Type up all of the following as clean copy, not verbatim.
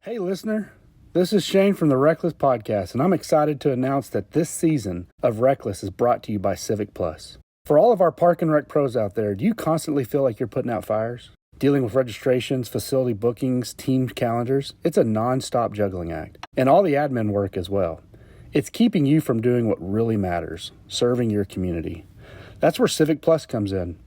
Hey, listener. This is Shane from the RecLess podcast, and I'm excited to announce that this season of RecLess is brought to you by Civic Plus. For all of our park and rec pros out there, do you constantly feel like you're putting out fires? Dealing with registrations, facility bookings, team calendars? It's a non-stop juggling act, and all the admin work as well. It's keeping you from doing what really matters, serving your community. That's where Civic Plus comes in.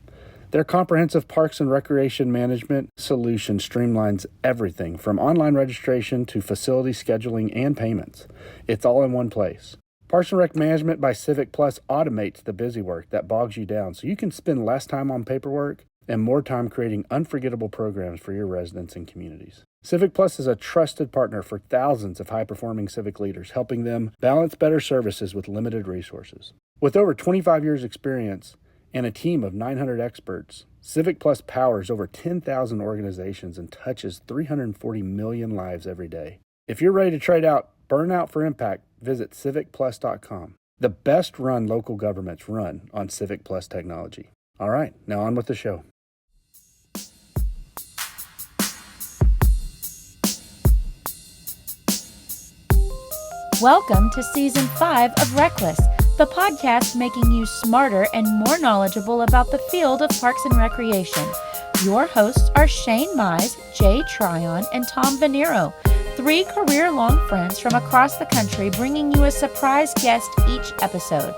Their comprehensive parks and recreation management solution streamlines everything from online registration to facility scheduling and payments. It's all in one place. Parks and Rec Management by Civic Plus automates the busy work that bogs you down so you can spend less time on paperwork and more time creating unforgettable programs for your residents and communities. Civic Plus is a trusted partner for thousands of high-performing civic leaders, helping them balance better services with limited resources. With over 25 years' experience and a team of 900 experts, Civic Plus powers over 10,000 organizations and touches 340 million lives every day. If you're ready to trade out burnout for impact, visit civicplus.com. The best-run local governments run on Civic Plus technology. All right, now on with the show. Welcome to Season 5 of RecLess, the podcast making you smarter and more knowledgeable about the field of parks and recreation. Your hosts are Shane Mize, Jay Tryon, and Tom Venniro, three career-long friends from across the country bringing you a surprise guest each episode.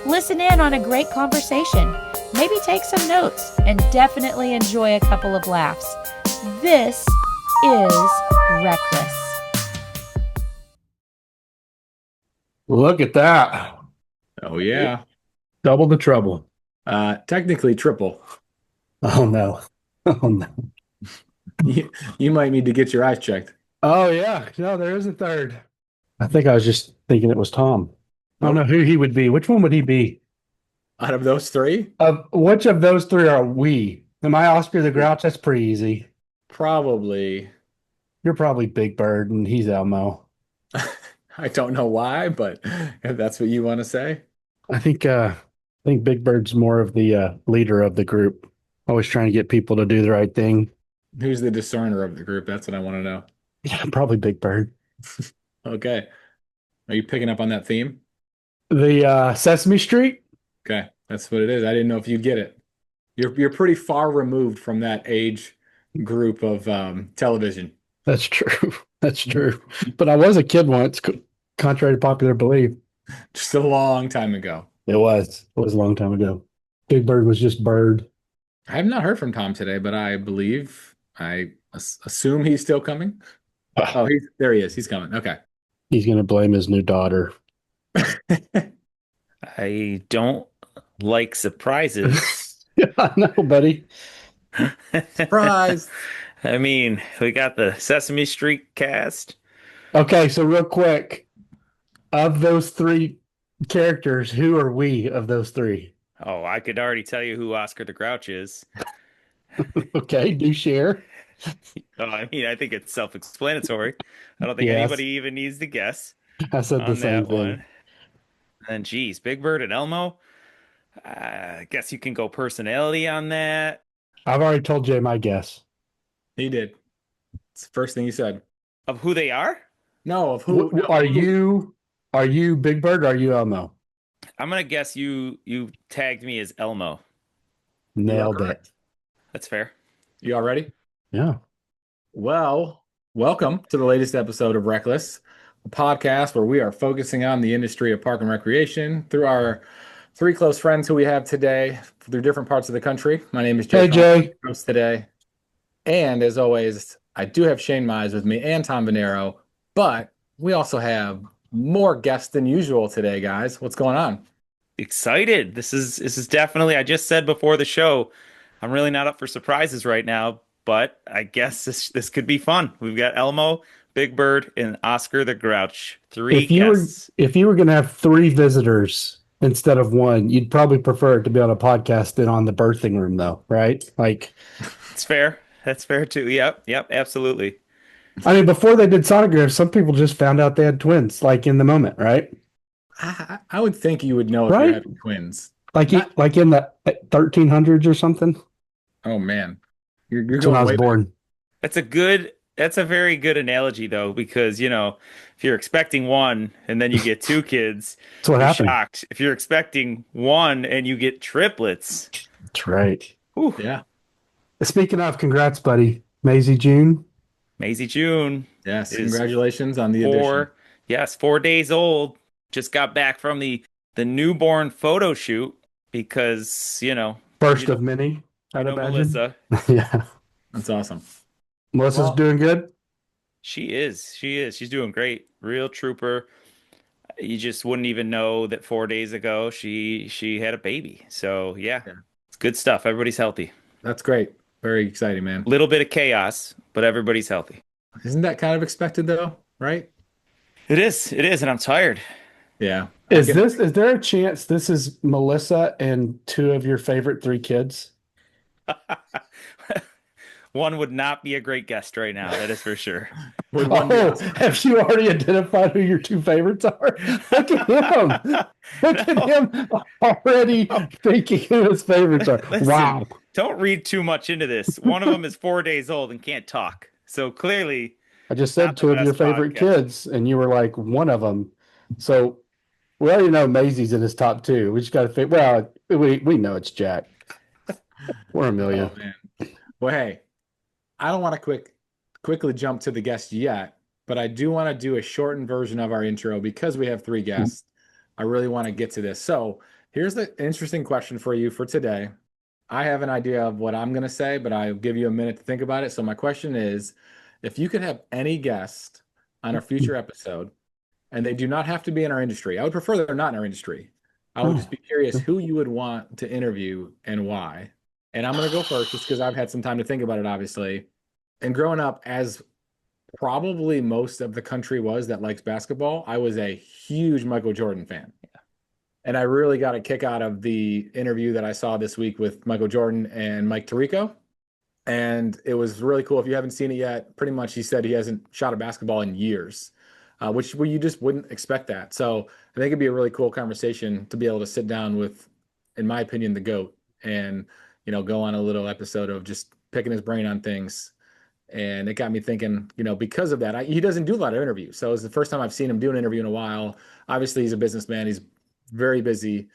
Listen in on a great conversation, maybe take some notes, and definitely enjoy a couple of laughs. This is RecLess. Look at that. Oh, yeah. Double the trouble. Technically triple. Oh, no. Oh, no. You might need to get your eyes checked. Oh, yeah. No, there is a third. I think I was just thinking it was Tom. I don't know who he would be. Which one would he be? Out of those three? Which of those three are we? Am I Oscar the Grouch? That's pretty easy. Probably. You're probably Big Bird, and he's Elmo. I don't know why, but if that's what you want to say. I think Big Bird's more of the leader of the group. Always trying to get people to do the right thing. Who's the discerner of the group? That's what I want to know. Yeah, probably Big Bird. Okay. Are you picking up on that theme? The Sesame Street? Okay, that's what it is. I didn't know if you'd get it. You're pretty far removed from that age group of television. That's true. That's true. But I was a kid once, contrary to popular belief. Just a long time ago. It was. It was a long time ago. Big Bird was just Bird. I have not heard from Tom today, but I assume he's still coming. Oh, there he is. He's coming. Okay. He's going to blame his new daughter. I don't like surprises. Yeah, I know, buddy. Surprise. I mean, we got the Sesame Street cast. Okay, so real quick, of those three characters, who are we of those three? Oh, I could already tell you who Oscar the Grouch is. Okay, do share. Oh, I mean, I think it's self-explanatory. I don't think Yes. anybody even needs to guess I said the on same that thing. one. And geez, Big Bird and Elmo. I guess you can go personality on that. I've already told Jay my guess. He did. It's the first thing he said. Of who they are? No, of who? Are you Big Bird or are you Elmo? I'm gonna guess you tagged me as Elmo. Nailed it. That's fair. You all ready? Yeah. Well, welcome to the latest episode of RecLess, a podcast where we are focusing on the industry of park and recreation through our three close friends who we have today through different parts of the country. My name is Jay. Hey, Jay. Host today. And as always, I do have Shane Mize with me and Tom Venniro, but we also have more guests than usual today, guys. What's going on? Excited. This is definitely, I just said before the show, I'm really not up for surprises right now, but I guess this could be fun. We've got Elmo, Big Bird, and Oscar the Grouch. Three guests. If you were going to have three visitors instead of one, you'd probably prefer it to be on a podcast than on the birthing room, though, right? Like, It's fair. That's fair too. Yep, absolutely. I mean, before they did sonograms, some people just found out they had twins, like in the moment, right? I would think you would know if Right? you're having twins. Like in the 1300s or something. Oh man, you're That's going when I was way born. That's a good That's a very good analogy though, because if you're expecting one and then you get two kids, That's what you're happened. shocked. If you're expecting one and you get triplets, That's right. whew, Yeah. Speaking of, congrats, buddy. Maisie June. Maisie June Yes. is Congratulations on the addition. four, yes, 4 days old. Just got back from the newborn photo shoot because First of many, you I'd know imagine. Melissa. Yeah. That's awesome. Melissa's Well, doing good. She's doing great. Real trooper. You just wouldn't even know that 4 days ago she had a baby. So yeah, yeah, it's good stuff. Everybody's healthy. that's great. Very exciting, man. Little bit of chaos, but everybody's healthy. Isn't that kind of expected though? Right? It is, and I'm tired. Yeah. Is there a chance this is Melissa and two of your favorite three kids? One would not be a great guest right now, that is for sure. Would one be Oh, awesome? have you already identified who your two favorites are? Look at him. Look at No. him already thinking who his favorites are. Listen, Wow. don't read too much into this. One of them is 4 days old and can't talk. So clearly I just said not the two of your best favorite podcast. kids, and you were like one of them. So we already know Maisie's in his top two. We just got to figure. Well, we know it's Jack or Amelia. Oh man. Well, hey, I don't want to quickly jump to the guest yet, but I do want to do a shortened version of our intro because we have three guests. I really want to get to this. So here's the interesting question for you for today. I have an idea of what I'm going to say, but I'll give you a minute to think about it. So my question is, if you could have any guest on a future episode, and they do not have to be in our industry, I would prefer they're not in our industry. I would just be curious who you would want to interview and why. And I'm going to go first just because I've had some time to think about it, obviously. And growing up, as probably most of the country was that likes basketball, I was a huge Michael Jordan fan. And I really got a kick out of the interview that I saw this week with Michael Jordan and Mike Tirico. And it was really cool. If you haven't seen it yet, pretty much he said he hasn't shot a basketball in years, which you just wouldn't expect that. So I think it'd be a really cool conversation to be able to sit down with, in my opinion, the GOAT and, go on a little episode of just picking his brain on things. And it got me thinking, because of that, he doesn't do a lot of interviews. So it's the first time I've seen him do an interview in a while. Obviously, he's a businessman. He's very busy.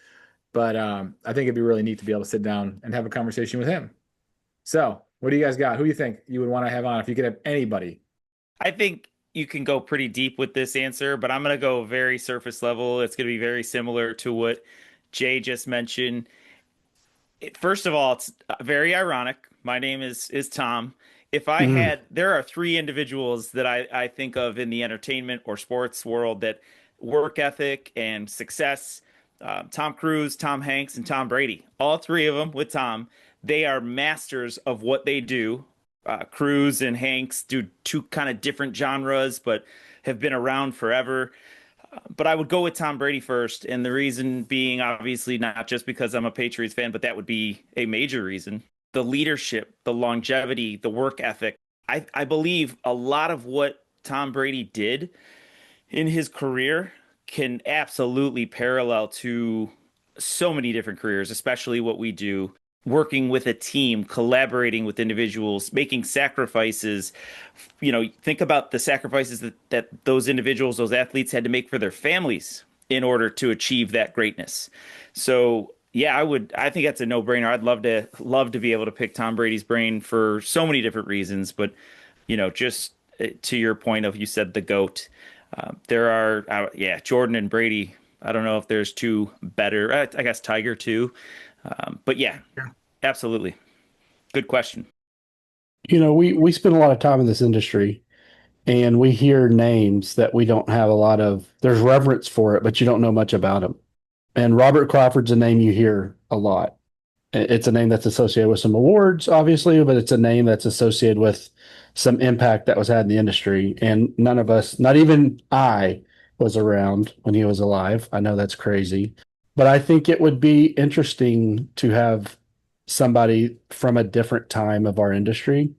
But I think it'd be really neat to be able to sit down and have a conversation with him. So what do you guys got? Who do you think you would want to have on if you could have anybody? I think you can go pretty deep with this answer, but I'm going to go very surface level. It's going to be very similar to what Jay just mentioned. First of all, it's very ironic. My name is Tom. If I had, there are three individuals that I think of in the entertainment or sports world that work ethic and success. Tom Cruise, Tom Hanks, and Tom Brady. All three of them with Tom. They are masters of what they do. Cruise and Hanks do two kind of different genres, but have been around forever. But I would go with Tom Brady first, and the reason being obviously not just because I'm a Patriots fan, but that would be a major reason. The leadership, the longevity, the work ethic. I believe a lot of what Tom Brady did in his career can absolutely parallel to so many different careers, especially what we do, working with a team, collaborating with individuals, making sacrifices. Think about the sacrifices that those individuals, those athletes had to make for their families in order to achieve that greatness. So yeah, I think that's a no-brainer. I'd love to be able to pick Tom Brady's brain for so many different reasons, but just to your point of, you said the GOAT. There are, Jordan and Brady. I don't know if there's two better. I guess Tiger too. But yeah, absolutely. Good question. We spend a lot of time in this industry, and we hear names that we don't have a lot of. There's reverence for it, but you don't know much about them. And Robert Crawford's a name you hear a lot. It's a name that's associated with some awards, obviously, but it's a name that's associated with some impact that was had in the industry. And none of us, not even I, was around when he was alive. I know that's crazy, but I think it would be interesting to have somebody from a different time of our industry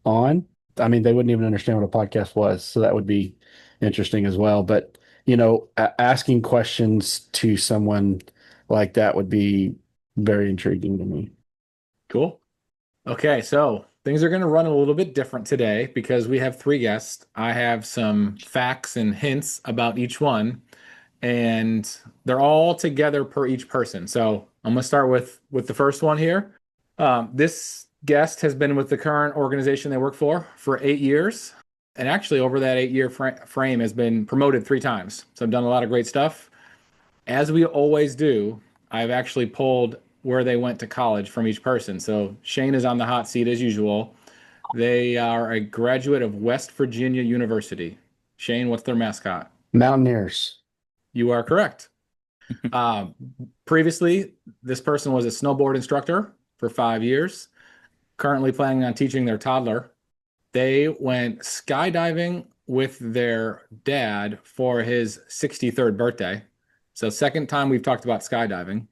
on. I mean, they wouldn't even understand what a podcast was, so that would be interesting as well. But asking questions to someone like that would be very intriguing to me. Cool. Okay, so things are going to run a little bit different today because we have 3 guests. I have some facts and hints about each one, and they're all together per each person. So I'm going to start with the first one here. This guest has been with the current organization they work for 8 years. And actually, over that 8-year frame has been promoted 3 times. So I've done a lot of great stuff. As we always do, I've actually pulled where they went to college from each person. So Shane is on the hot seat as usual. They are a graduate of West Virginia University. Shane, what's their mascot? Mountaineers. You are correct. Previously, this person was a snowboard instructor for 5 years, currently planning on teaching their toddler. They went skydiving with their dad for his 63rd birthday. So second time we've talked about skydiving.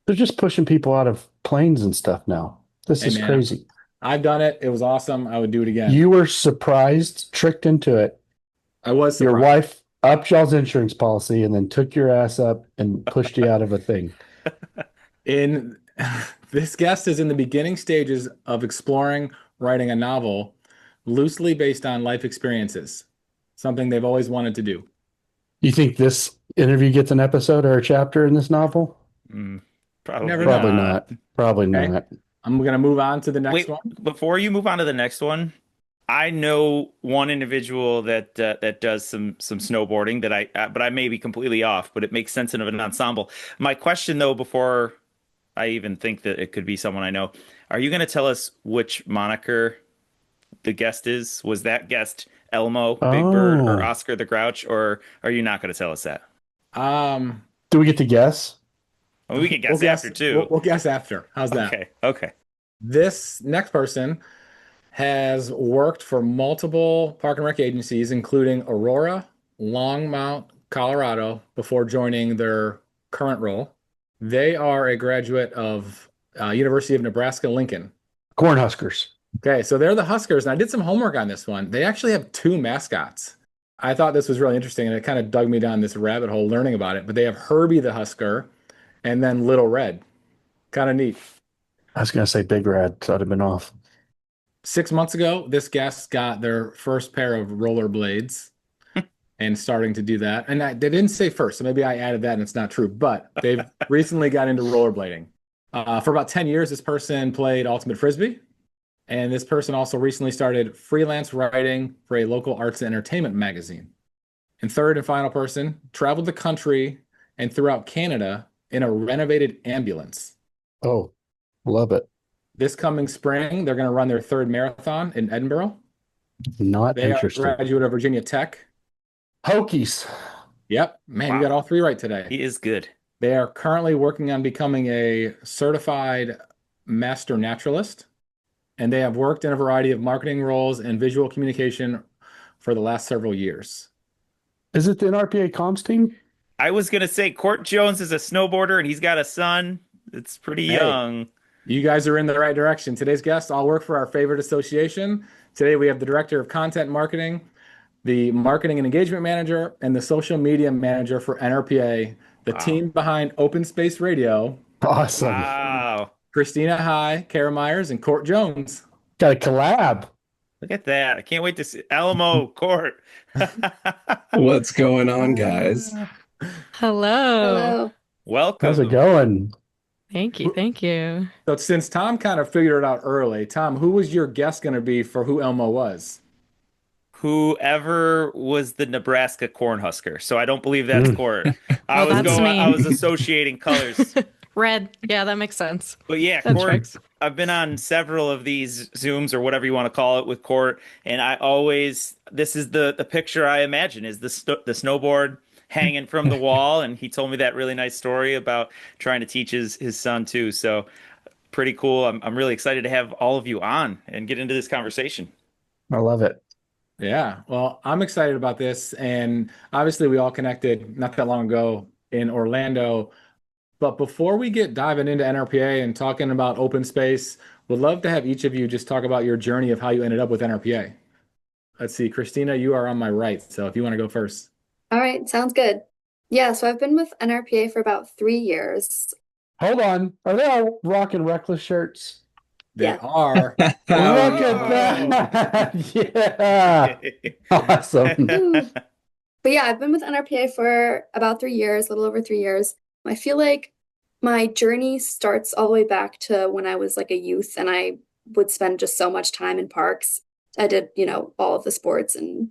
They're just pushing people out of planes and stuff now. This is man, crazy. I've done it. It was awesome. I would do it again. You were surprised, tricked into it. I was surprised. Your wife upped y'all's insurance policy and then took your ass up and pushed you out of a thing. This guest is in the beginning stages of exploring writing a novel loosely based on life experiences, something they've always wanted to do. You think this interview gets an episode or a chapter in this novel? Probably not. Probably Okay. not. I'm going to move on to the next Wait, one. before you move on to the next one, I know one individual that does some snowboarding but I may be completely off, but it makes sense in an ensemble. My question though, before I even think that it could be someone I know, are you going to tell us which moniker the guest is? Was that guest Elmo, Big Bird, or Oscar the Grouch, or are you not going to tell us that? Do we get to guess? Well, we can guess after too. We'll guess after. How's that? Okay. This next person has worked for multiple park and rec agencies, including Aurora, Longmont, Colorado, before joining their current role. They are a graduate of University of Nebraska-Lincoln. Cornhuskers. Okay, so they're the Huskers, and I did some homework on this one. They actually have 2 mascots. I thought this was really interesting, and it kind of dug me down this rabbit hole learning about it. But they have Herbie the Husker and then Little Red. Kind of neat. I was going to say Big Red, so I'd have been off. 6 months ago, this guest got their first pair of rollerblades and starting to do that. And they didn't say first, so maybe I added that and it's not true. But they've recently got into rollerblading. For about 10 years, this person played Ultimate Frisbee. And this person also recently started freelance writing for a local arts and entertainment magazine. And third and final person traveled the country and throughout Canada in a renovated ambulance. Oh, love it. This coming spring, they're going to run their 3rd marathon in Edinburgh. Not They interested. are a graduate of Virginia Tech. Hokies. Yep. Man, Wow. You got all 3 right today. He is good. They are currently working on becoming a certified master naturalist. And they have worked in a variety of marketing roles and visual communication for the last several years. Is it the NRPA comms team? I was going to say Cort Jones is a snowboarder and he's got a son. It's pretty young. You guys are in the right direction. Today's guests all work for our favorite association. Today we have the Director of Content Marketing, the Marketing and Engagement Manager, and the Social Media Manager for NRPA, the team behind Open Space Radio. Awesome. Wow. Christina High, Cara Myers, and Cort Jones. Got a collab. Look at that. I can't wait to see Alamo Cort. What's going on, guys? Hello. Welcome. How's it going? Thank you. Thank you. So since Tom kind of figured it out early, Tom, who was your guest going to be for who Elmo was? Whoever was the Nebraska Cornhusker. So I don't believe that's Cort. that's me. I was associating colors. Red. Yeah, that makes sense. But yeah, That Cort, tracks. I've been on several of these Zooms or whatever you want to call it with Cort, and this is the picture I imagine is the snowboard hanging from the wall, and he told me that really nice story about trying to teach his son too. So pretty cool. I'm really excited to have all of you on and get into this conversation. I love it. Yeah, well, I'm excited about this. And obviously we all connected not that long ago in Orlando. But before we get diving into NRPA and talking about open space, would love to have each of you just talk about your journey of how you ended up with NRPA. Let's see, Christina, you are on my right. So if you want to go first. All right, sounds good. Yeah, so I've been with NRPA for about 3 years. Hold on. Are they all rocking RecLess shirts? They Yeah. are. Look at that. Yeah. Awesome. Ooh. But yeah, I've been with NRPA for about 3 years, a little over 3 years. I feel like my journey starts all the way back to when I was like a youth and I would spend just so much time in parks. I did, all of the sports and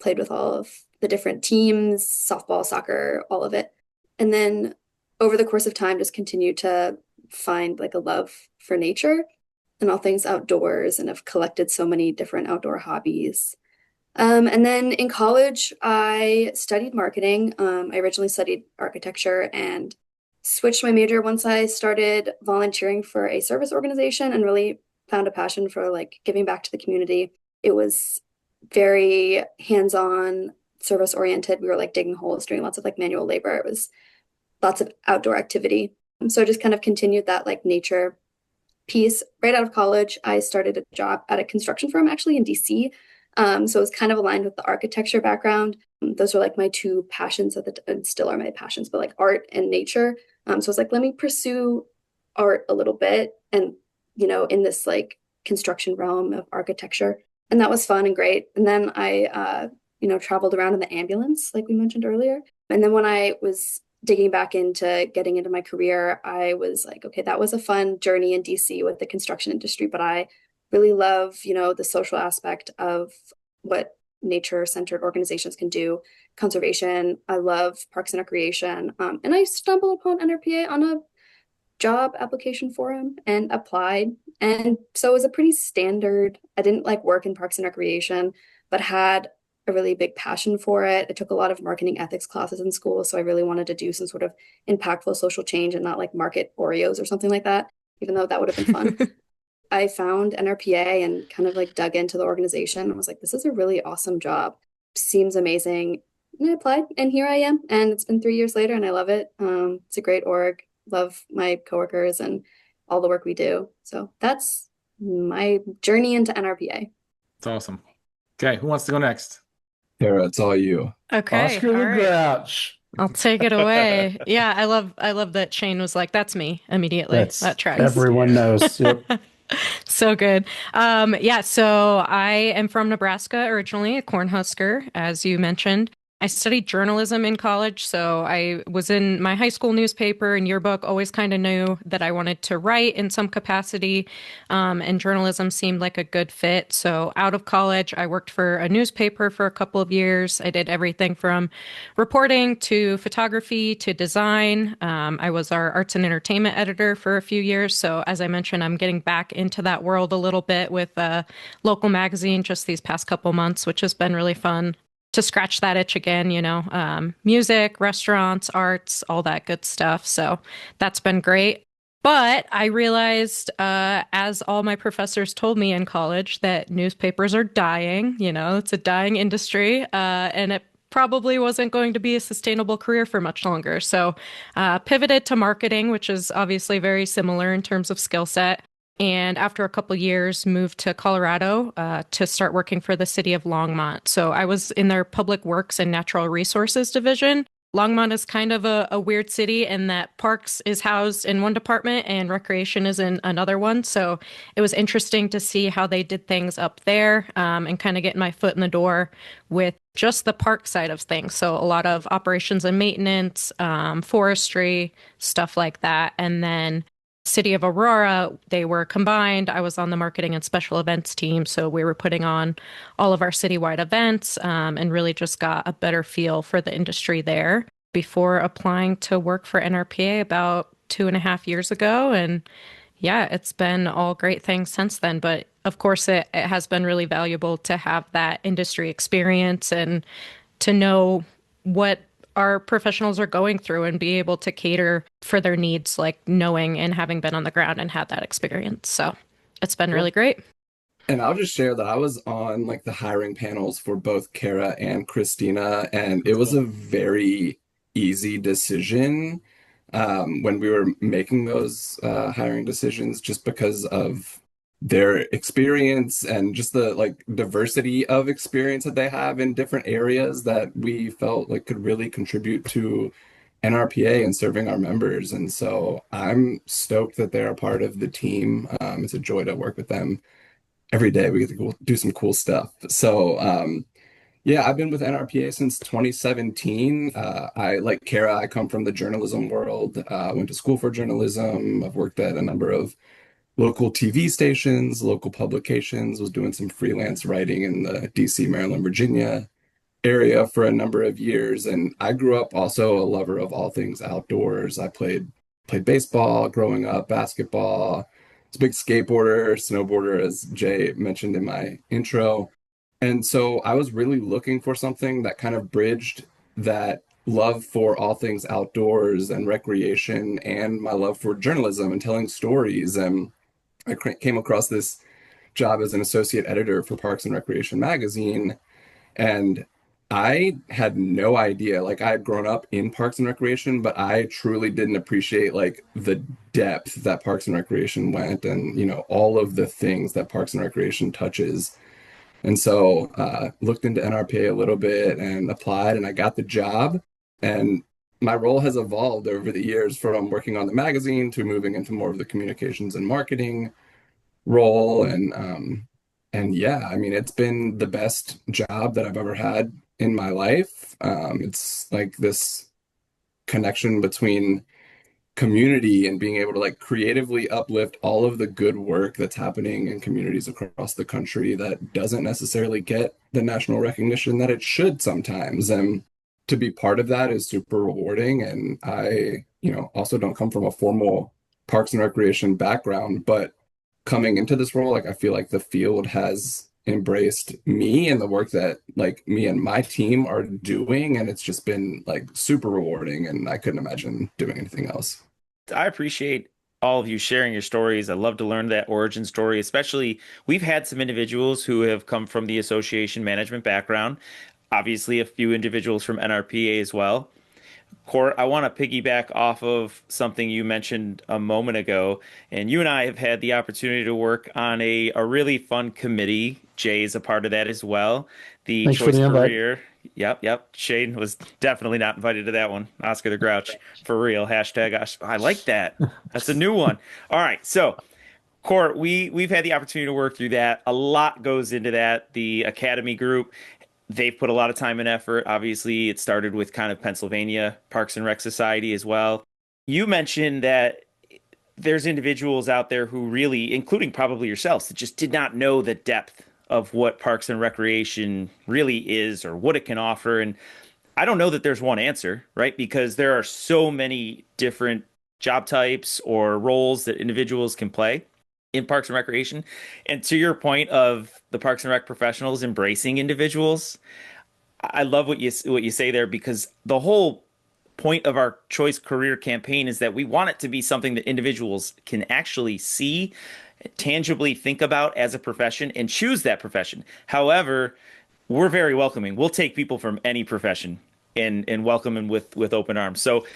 played with all of the different teams, softball, soccer, all of it. And then over the course of time, just continued to find like a love for nature and all things outdoors and have collected so many different outdoor hobbies. And then in college, I studied marketing. I originally studied architecture and switched my major once I started volunteering for a service organization and really found a passion for like giving back to the community. It was very hands-on, service oriented. We were like digging holes, doing lots of like manual labor. It was lots of outdoor activity. So I just kind of continued that like nature piece. Right out of college, I started a job at a construction firm actually in DC. So it was kind of aligned with the architecture background. Those were like my two passions and still are my passions, but like art and nature. So I was like, let me pursue art a little bit and, in this like construction realm of architecture. And that was fun and great. And then I, traveled around in the ambulance, like we mentioned earlier. And then when I was digging back into getting into my career, I was like, okay, that was a fun journey in DC with the construction industry, but I really love, the social aspect of what nature-centered organizations can do, conservation. I love parks and recreation. And I stumbled upon NRPA on a job application forum and applied. And so it was a pretty standard, I didn't like work in parks and recreation, but had a really big passion for it. I took a lot of marketing ethics classes in school, so I really wanted to do some sort of impactful social change and not like market Oreos or something like that, even though that would have been fun. I found NRPA and kind of like dug into the organization. I was like, this is a really awesome job. Seems amazing. And I applied and here I am. And it's been 3 years later and I love it. It's a great org. Love my coworkers and all the work we do. So that's my journey into NRPA. It's awesome. Okay, who wants to go next? Cara, it's all you. Okay. Oscar the all right. Grouch. I'll take it away. Yeah, I love that Shane was like, that's me immediately. That tracks. Everyone knows. Yep. So good. So I am from Nebraska originally, a Cornhusker, as you mentioned. I studied journalism in college, so I was in my high school newspaper and yearbook, always kind of knew that I wanted to write in some capacity, and journalism seemed like a good fit. So out of college, I worked for a newspaper for a couple of years. I did everything from reporting to photography to design. I was our arts and entertainment editor for a few years. So as I mentioned, I'm getting back into that world a little bit with a local magazine just these past couple months, which has been really fun to scratch that itch again, music, restaurants, arts, all that good stuff. So that's been great. But I realized, as all my professors told me in college, that newspapers are dying. It's a dying industry, and it probably wasn't going to be a sustainable career for much longer. So pivoted to marketing, which is obviously very similar in terms of skill set. And after a couple years, moved to Colorado to start working for the city of Longmont. So I was in their public works and natural resources division. Longmont is kind of a weird city in that parks is housed in one department and recreation is in another one. So it was interesting to see how they did things up there, and kind of get my foot in the door with just the park side of things. So a lot of operations and maintenance, forestry, stuff like that. And then City of Aurora, they were combined. I was on the marketing and special events team, so we were putting on all of our citywide events, and really just got a better feel for the industry there before applying to work for NRPA about 2.5 years ago. And yeah, it's been all great things since then. But of course, it has been really valuable to have that industry experience and to know what our professionals are going through and be able to cater for their needs, like knowing and having been on the ground and had that experience. So it's been really great. And I'll just share that I was on like the hiring panels for both Cara and Christina, and it was a very easy decision when we were making those hiring decisions, just because of their experience and just the like diversity of experience that they have in different areas that we felt like could really contribute to NRPA and serving our members. And so I'm stoked that they're a part of the team. It's a joy to work with them every day. We get to do some cool stuff. So, yeah, I've been with NRPA since 2017. I, like Cara, I come from the journalism world. Went to school for journalism. I've worked at a number of local TV stations, local publications, was doing some freelance writing in the DC, Maryland, Virginia area for a number of years. And I grew up also a lover of all things outdoors. I played baseball growing up, basketball. I was a big skateboarder, snowboarder, as Jay mentioned in my intro. And so I was really looking for something that kind of bridged that love for all things outdoors and recreation and my love for journalism and telling stories. And I came across this job as an associate editor for Parks and Recreation magazine. And I had no idea. Like, I had grown up in Parks and Recreation, but I truly didn't appreciate like the depth that Parks and Recreation went and, all of the things that Parks and Recreation touches. And so looked into NRPA a little bit and applied, and I got the job. And my role has evolved over the years from working on the magazine to moving into more of the communications and marketing role. And yeah, I mean, it's been the best job that I've ever had in my life. It's like this connection between community and being able to like creatively uplift all of the good work that's happening in communities across the country that doesn't necessarily get the national recognition that it should sometimes. And to be part of that is super rewarding. And I, also don't come from a formal Parks and Recreation background, but coming into this role, like I feel like the field has embraced me and the work that like me and my team are doing, and it's just been like super rewarding, and I couldn't imagine doing anything else. I appreciate all of you sharing your stories. I love to learn that origin story, especially we've had some individuals who have come from the association management background, obviously a few individuals from NRPA as well. Cort, I want to piggyback off of something you mentioned a moment ago, and you and I have had the opportunity to work on a really fun committee. Jay is a part of that as well. The Thanks for Choice the invite. Career. Yep. Shane was definitely not invited to that one. Oscar the Grouch, for real. Hashtag, I like that. That's a new one. All right, so Cort, we've had the opportunity to work through that. A lot goes into that. The Academy group, they've put a lot of time and effort. Obviously, it started with kind of Pennsylvania Parks and Rec Society as well. You mentioned that there's individuals out there who really, including probably yourselves, that just did not know the depth of what Parks and Recreation really is or what it can offer. And I don't know that there's one answer, right? Because there are so many different job types or roles that individuals can play in Parks and Recreation. And to your point of the Parks and Rec professionals embracing individuals, I love what you say there, because the whole point of our Choice Career campaign is that we want it to be something that individuals can actually see, tangibly think about as a profession and choose that profession. However, we're very welcoming. We'll take people from any profession and welcome them with open arms. So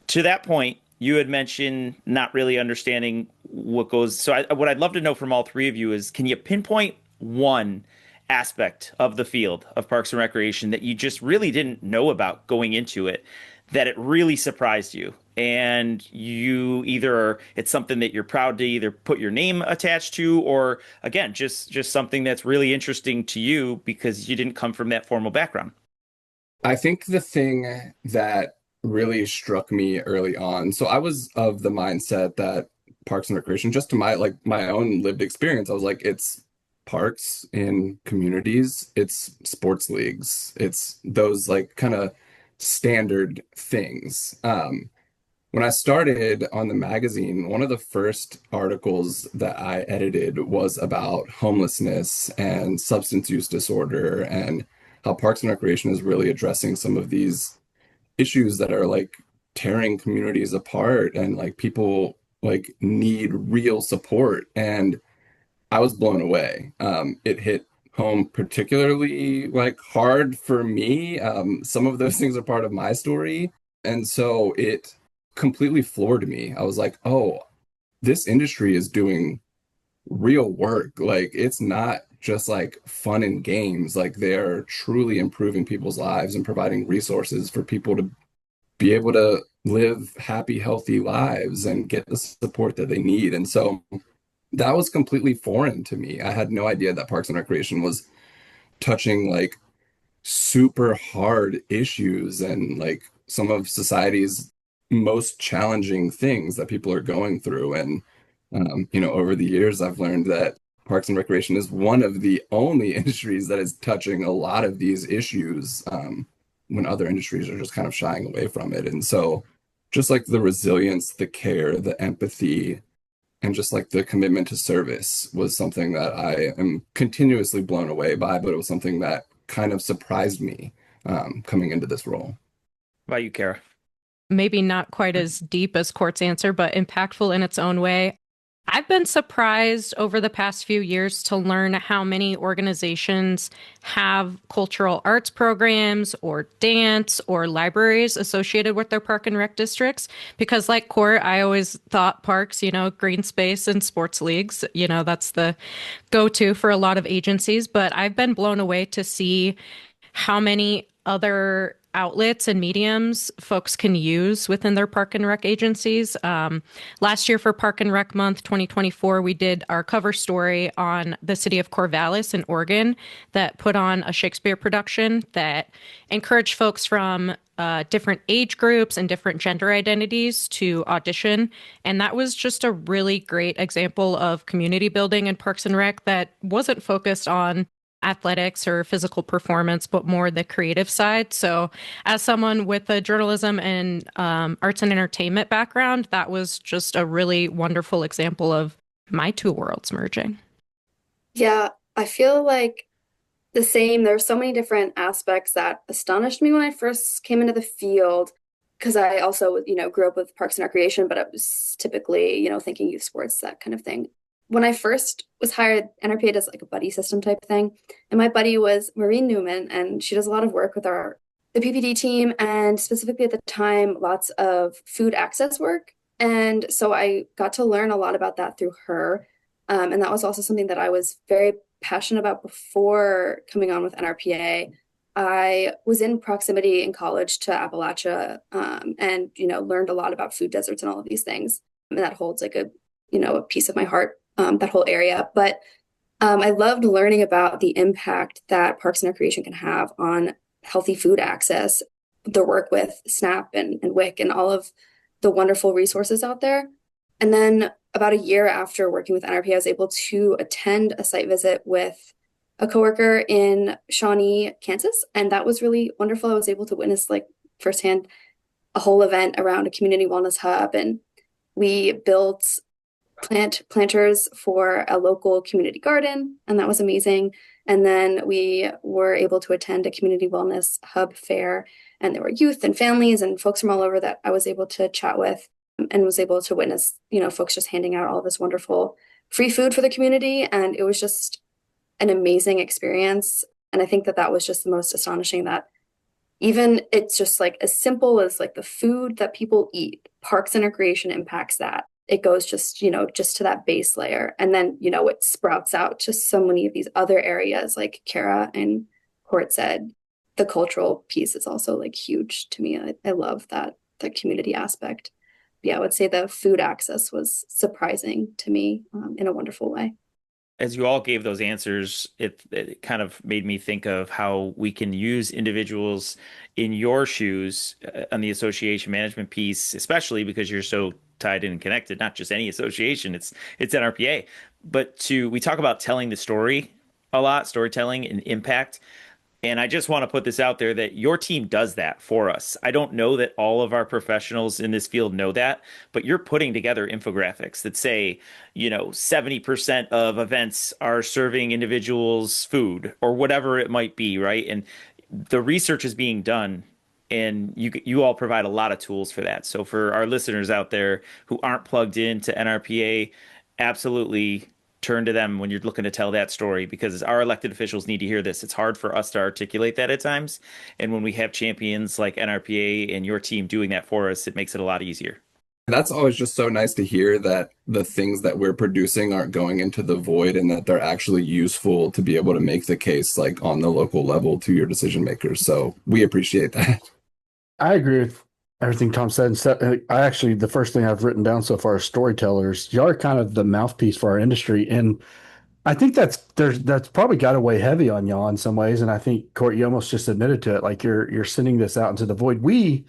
to that point, you had mentioned not really understanding what goes. So what I'd love to know from all three of you is, can you pinpoint one aspect of the field of Parks and Recreation that you just really didn't know about going into it, that it really surprised you? And you either, it's something that you're proud to either put your name attached to, or again, just something that's really interesting to you because you didn't come from that formal background. I think the thing that really struck me early on, so I was of the mindset that Parks and Recreation, just to my own lived experience, I was like, it's parks in communities, it's sports leagues, it's those like kind of standard things. When I started on the magazine, one of the first articles that I edited was about homelessness and substance use disorder, and how Parks and Recreation is really addressing some of these issues that are like tearing communities apart, and like people like need real support. And I was blown away. It hit home particularly like hard for me. Some of those things are part of my story. And so it completely floored me. I was like, oh, this industry is doing real work. Like, it's not just like fun and games. Like, they're truly improving people's lives and providing resources for people to be able to live happy, healthy lives and get the support that they need. And so that was completely foreign to me. I had no idea that Parks and Recreation was touching like super hard issues and like some of society's most challenging things that people are going through. And, over the years, I've learned that Parks and Recreation is one of the only industries that is touching a lot of these issues when other industries are just kind of shying away from it. And so, just like the resilience, the care, the empathy, and just like the commitment to service was something that I am continuously blown away by, but it was something that kind of surprised me coming into this role. How about you, Cara? Maybe not quite as deep as Cort's answer, but impactful in its own way. I've been surprised over the past few years to learn how many organizations have cultural arts programs or dance or libraries associated with their park and rec districts. Because like Cort, I always thought parks, green space and sports leagues, that's the go-to for a lot of agencies. But I've been blown away to see how many other outlets and mediums folks can use within their park and rec agencies. Last year for Park and Rec Month 2024, we did our cover story on the city of Corvallis in Oregon that put on a Shakespeare production that encouraged folks from different age groups and different gender identities to audition. And that was just a really great example of community building in Parks and Rec that wasn't focused on athletics or physical performance, but more the creative side. So as someone with a journalism and arts and entertainment background, that was just a really wonderful example of my two worlds merging. Yeah, I feel like the same. There are so many different aspects that astonished me when I first came into the field, because I also, grew up with Parks and Recreation, but I was typically, thinking youth sports, that kind of thing. When I first was hired, NRPA does like a buddy system type thing. And my buddy was Maureen Newman, and she does a lot of work with the PPD team, and specifically at the time, lots of food access work. And so I got to learn a lot about that through her. And that was also something that I was very passionate about before coming on with NRPA. I was in proximity in college to Appalachia, and, learned a lot about food deserts and all of these things. And that holds like a piece of my heart, that whole area. But I loved learning about the impact that Parks and Recreation can have on healthy food access, their work with SNAP and WIC and all of the wonderful resources out there. And then about a year after working with NRPA, I was able to attend a site visit with a coworker in Shawnee, Kansas. And that was really wonderful. I was able to witness like firsthand a whole event around a community wellness hub. And we built planters for a local community garden, and that was amazing. And then we were able to attend a community wellness hub fair, and there were youth and families and folks from all over that I was able to chat with, and was able to witness, folks just handing out all this wonderful free food for the community. And it was just an amazing experience. And I think that was just the most astonishing, that even it's just like as simple as like the food that people eat, Parks and Recreation impacts that. It goes just to that base layer. And then, it sprouts out to so many of these other areas, like Cara and Cort said. The cultural piece is also like huge to me. I love the community aspect. But yeah, I would say the food access was surprising to me in a wonderful way. As you all gave those answers, it kind of made me think of how we can use individuals in your shoes on the association management piece, especially because you're so tied in and connected, not just any association, it's NRPA. But we talk about telling the story a lot, storytelling and impact. And I just want to put this out there that your team does that for us. I don't know that all of our professionals in this field know that, but you're putting together infographics that say, 70% of events are serving individuals food or whatever it might be, right? And the research is being done, and you all provide a lot of tools for that. So for our listeners out there who aren't plugged into NRPA, absolutely turn to them when you're looking to tell that story, because our elected officials need to hear this. It's hard for us to articulate that at times. And when we have champions like NRPA and your team doing that for us, it makes it a lot easier. That's always just so nice to hear, that the things that we're producing aren't going into the void and that they're actually useful to be able to make the case like on the local level to your decision makers. So we appreciate that. I agree with everything Tom said. And I actually, the first thing I've written down so far is storytellers. Y'all are kind of the mouthpiece for our industry. And I think that's probably got to weigh heavy on y'all in some ways. And I think Cort, you almost just admitted to it. Like you're sending this out into the void. We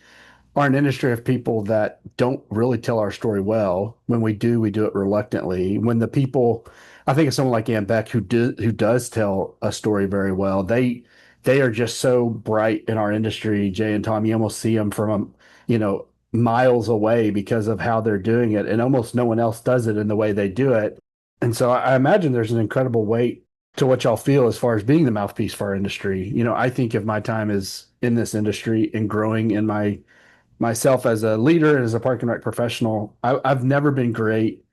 are an industry of people that don't really tell our story well. When we do it reluctantly. When the people, I think of someone like Ann Beck who does tell a story very well. They are just so bright in our industry, Jay and Tom. You almost see them from miles away because of how they're doing it, and almost no one else does it in the way they do it. And so I imagine there's an incredible weight to what y'all feel as far as being the mouthpiece for our industry. I think of my time as in this industry and growing in myself as a leader and as a park and rec professional. I've never been great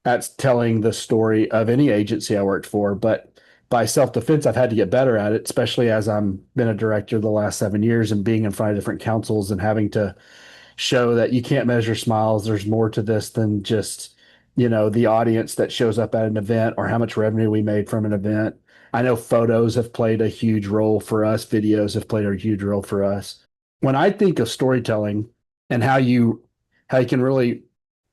at telling the story of any agency I worked for, but by self-defense, I've had to get better at it, especially as I'm been a director the last 7 years and being in front of different councils and having to show that you can't measure smiles. There's more to this than just, the audience that shows up at an event or how much revenue we made from an event. I know photos have played a huge role for us. Videos have played a huge role for us. When I think of storytelling and how you can really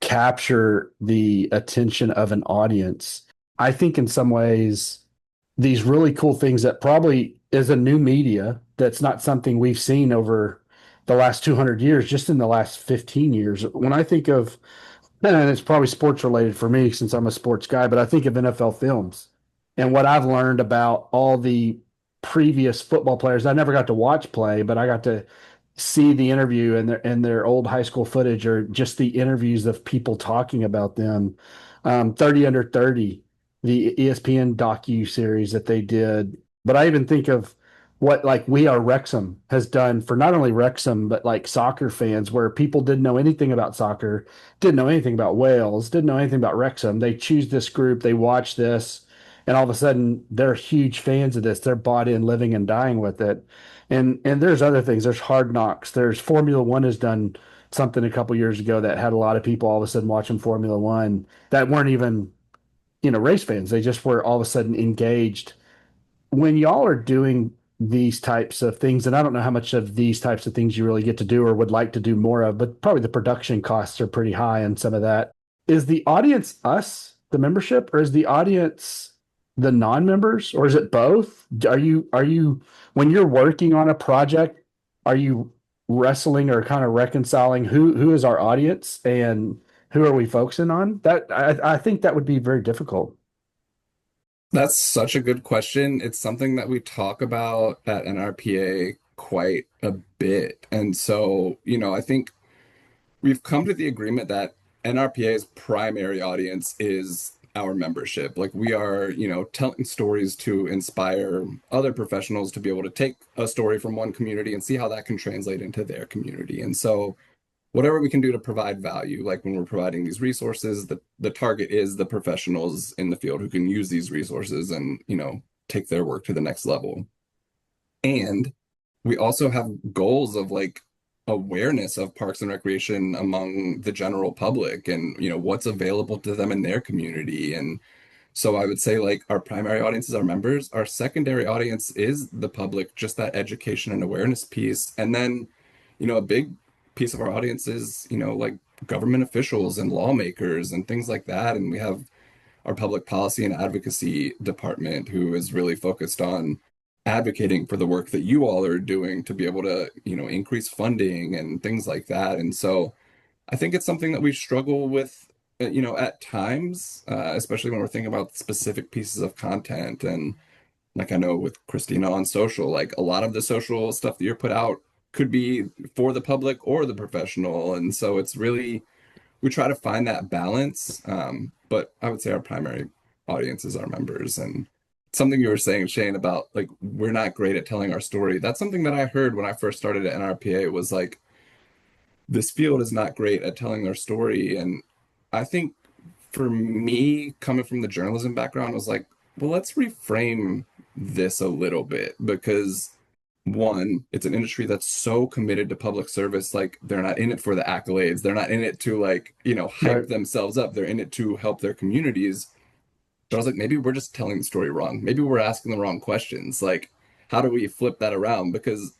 capture the attention of an audience, I think in some ways these really cool things that probably is a new media that's not something we've seen over the last 200 years, just in the last 15 years. When I think of, and it's probably sports related for me since I'm a sports guy, but I think of NFL films and what I've learned about all the previous football players. I never got to watch play, but I got to see the interview and their old high school footage or just the interviews of people talking about them. 30 Under 30, the ESPN docu series that they did. But I even think of what like We Are Wrexham has done for not only Wrexham, but like soccer fans where people didn't know anything about soccer, didn't know anything about Wales, didn't know anything about Wrexham. They choose this group, they watch this, and all of a sudden they're huge fans of this. They're bought in, living and dying with it. And there's other things. There's Hard Knocks. There's Formula One has done something a couple years ago that had a lot of people all of a sudden watching Formula One that weren't even, race fans. They just were all of a sudden engaged. When y'all are doing these types of things, and I don't know how much of these types of things you really get to do or would like to do more of, but probably the production costs are pretty high on some of that. Is the audience us, the membership, or is the audience the non-members, or is it both? Are you when you're working on a project, are you wrestling or kind of reconciling who is our audience and who are we focusing on? That I think that would be very difficult. That's such a good question. It's something that we talk about at NRPA quite a bit. And so, I think we've come to the agreement that NRPA's primary audience is our membership. Like we are, telling stories to inspire other professionals to be able to take a story from one community and see how that can translate into their community. And so whatever we can do to provide value, like when we're providing these resources, the target is the professionals in the field who can use these resources and, take their work to the next level. And we also have goals of like awareness of parks and recreation among the general public and, what's available to them in their community. And so I would say like our primary audience is our members. Our secondary audience is the public, just that education and awareness piece. And then, a big piece of our audience is, like government officials and lawmakers and things like that. And we have our public policy and advocacy department who is really focused on advocating for the work that you all are doing to be able to, increase funding and things like that. And so I think it's something that we struggle with, at times, especially when we're thinking about specific pieces of content. And like I know with Christina on social, like a lot of the social stuff that you're put out could be for the public or the professional. And so it's really, we try to find that balance. But I would say our primary audience is our members. And something you were saying, Shane, about like, we're not great at telling our story. That's something that I heard when I first started at NRPA was like, this field is not great at telling their story. And I think for me, coming from the journalism background, was like, well, let's reframe this a little bit because one, it's an industry that's so committed to public service. Like they're not in it for the accolades. They're not in it to like, hype themselves up. They're in it to help their communities. But I was like, maybe we're just telling the story wrong. Maybe we're asking the wrong questions. Like, how do we flip that around? Because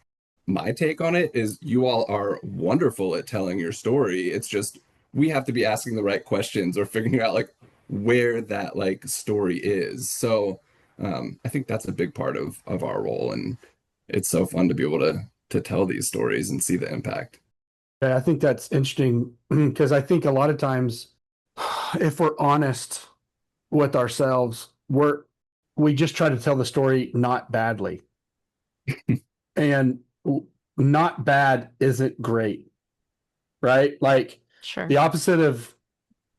my take on it is you all are wonderful at telling your story. It's just we have to be asking the right questions or figuring out like where that like story is. So I think that's a big part of our role, and it's so fun to be able to tell these stories and see the impact. Yeah, I think that's interesting because I think a lot of times, if we're honest with ourselves, we just try to tell the story not badly. And not bad isn't great, right? Like Sure. the opposite of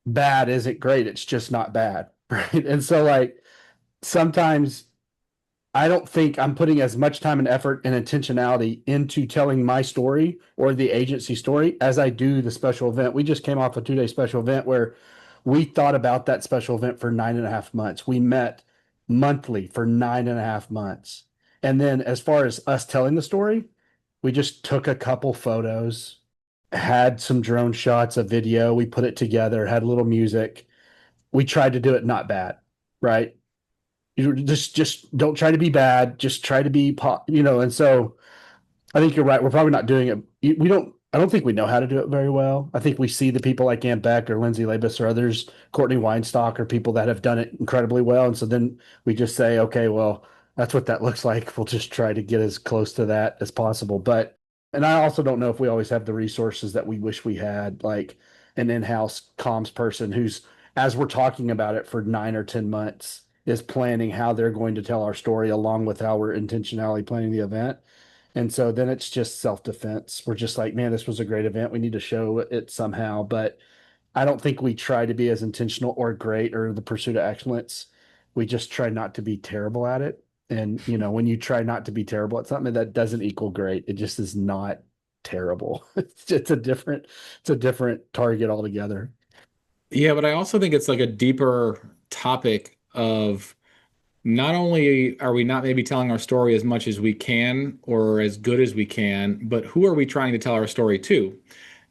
bad isn't great, it's just not bad, right? And so like sometimes I don't think I'm putting as much time and effort and intentionality into telling my story or the agency story as I do the special event. We just came off a 2-day special event where we thought about that special event for 9.5 months. We met monthly for 9.5 months. And then as far as us telling the story, we just took a couple photos, had some drone shots, a video, we put it together, had a little music. We tried to do it not bad, right? You just don't try to be bad, just try to be and so I think you're right. We're probably not doing it. I don't think we know how to do it very well. I think we see the people like Ann Beck or Lindsay Labus or others, Courtney Weinstock, or people that have done it incredibly well. And so then we just say, okay, well, that's what that looks like. We'll just try to get as close to that as possible. And I also don't know if we always have the resources that we wish we had, like an in-house comms person who's, as we're talking about it for 9 or 10 months, is planning how they're going to tell our story along with how we're intentionally planning the event. And so then it's just self-defense. We're just like, man, this was a great event. We need to show it somehow. But I don't think we try to be as intentional or great or the pursuit of excellence. We just try not to be terrible at it. And, when you try not to be terrible at something, that doesn't equal great. It just is not terrible. It's a different target altogether. Yeah, but I also think it's like a deeper topic of not only are we not maybe telling our story as much as we can or as good as we can, but who are we trying to tell our story to?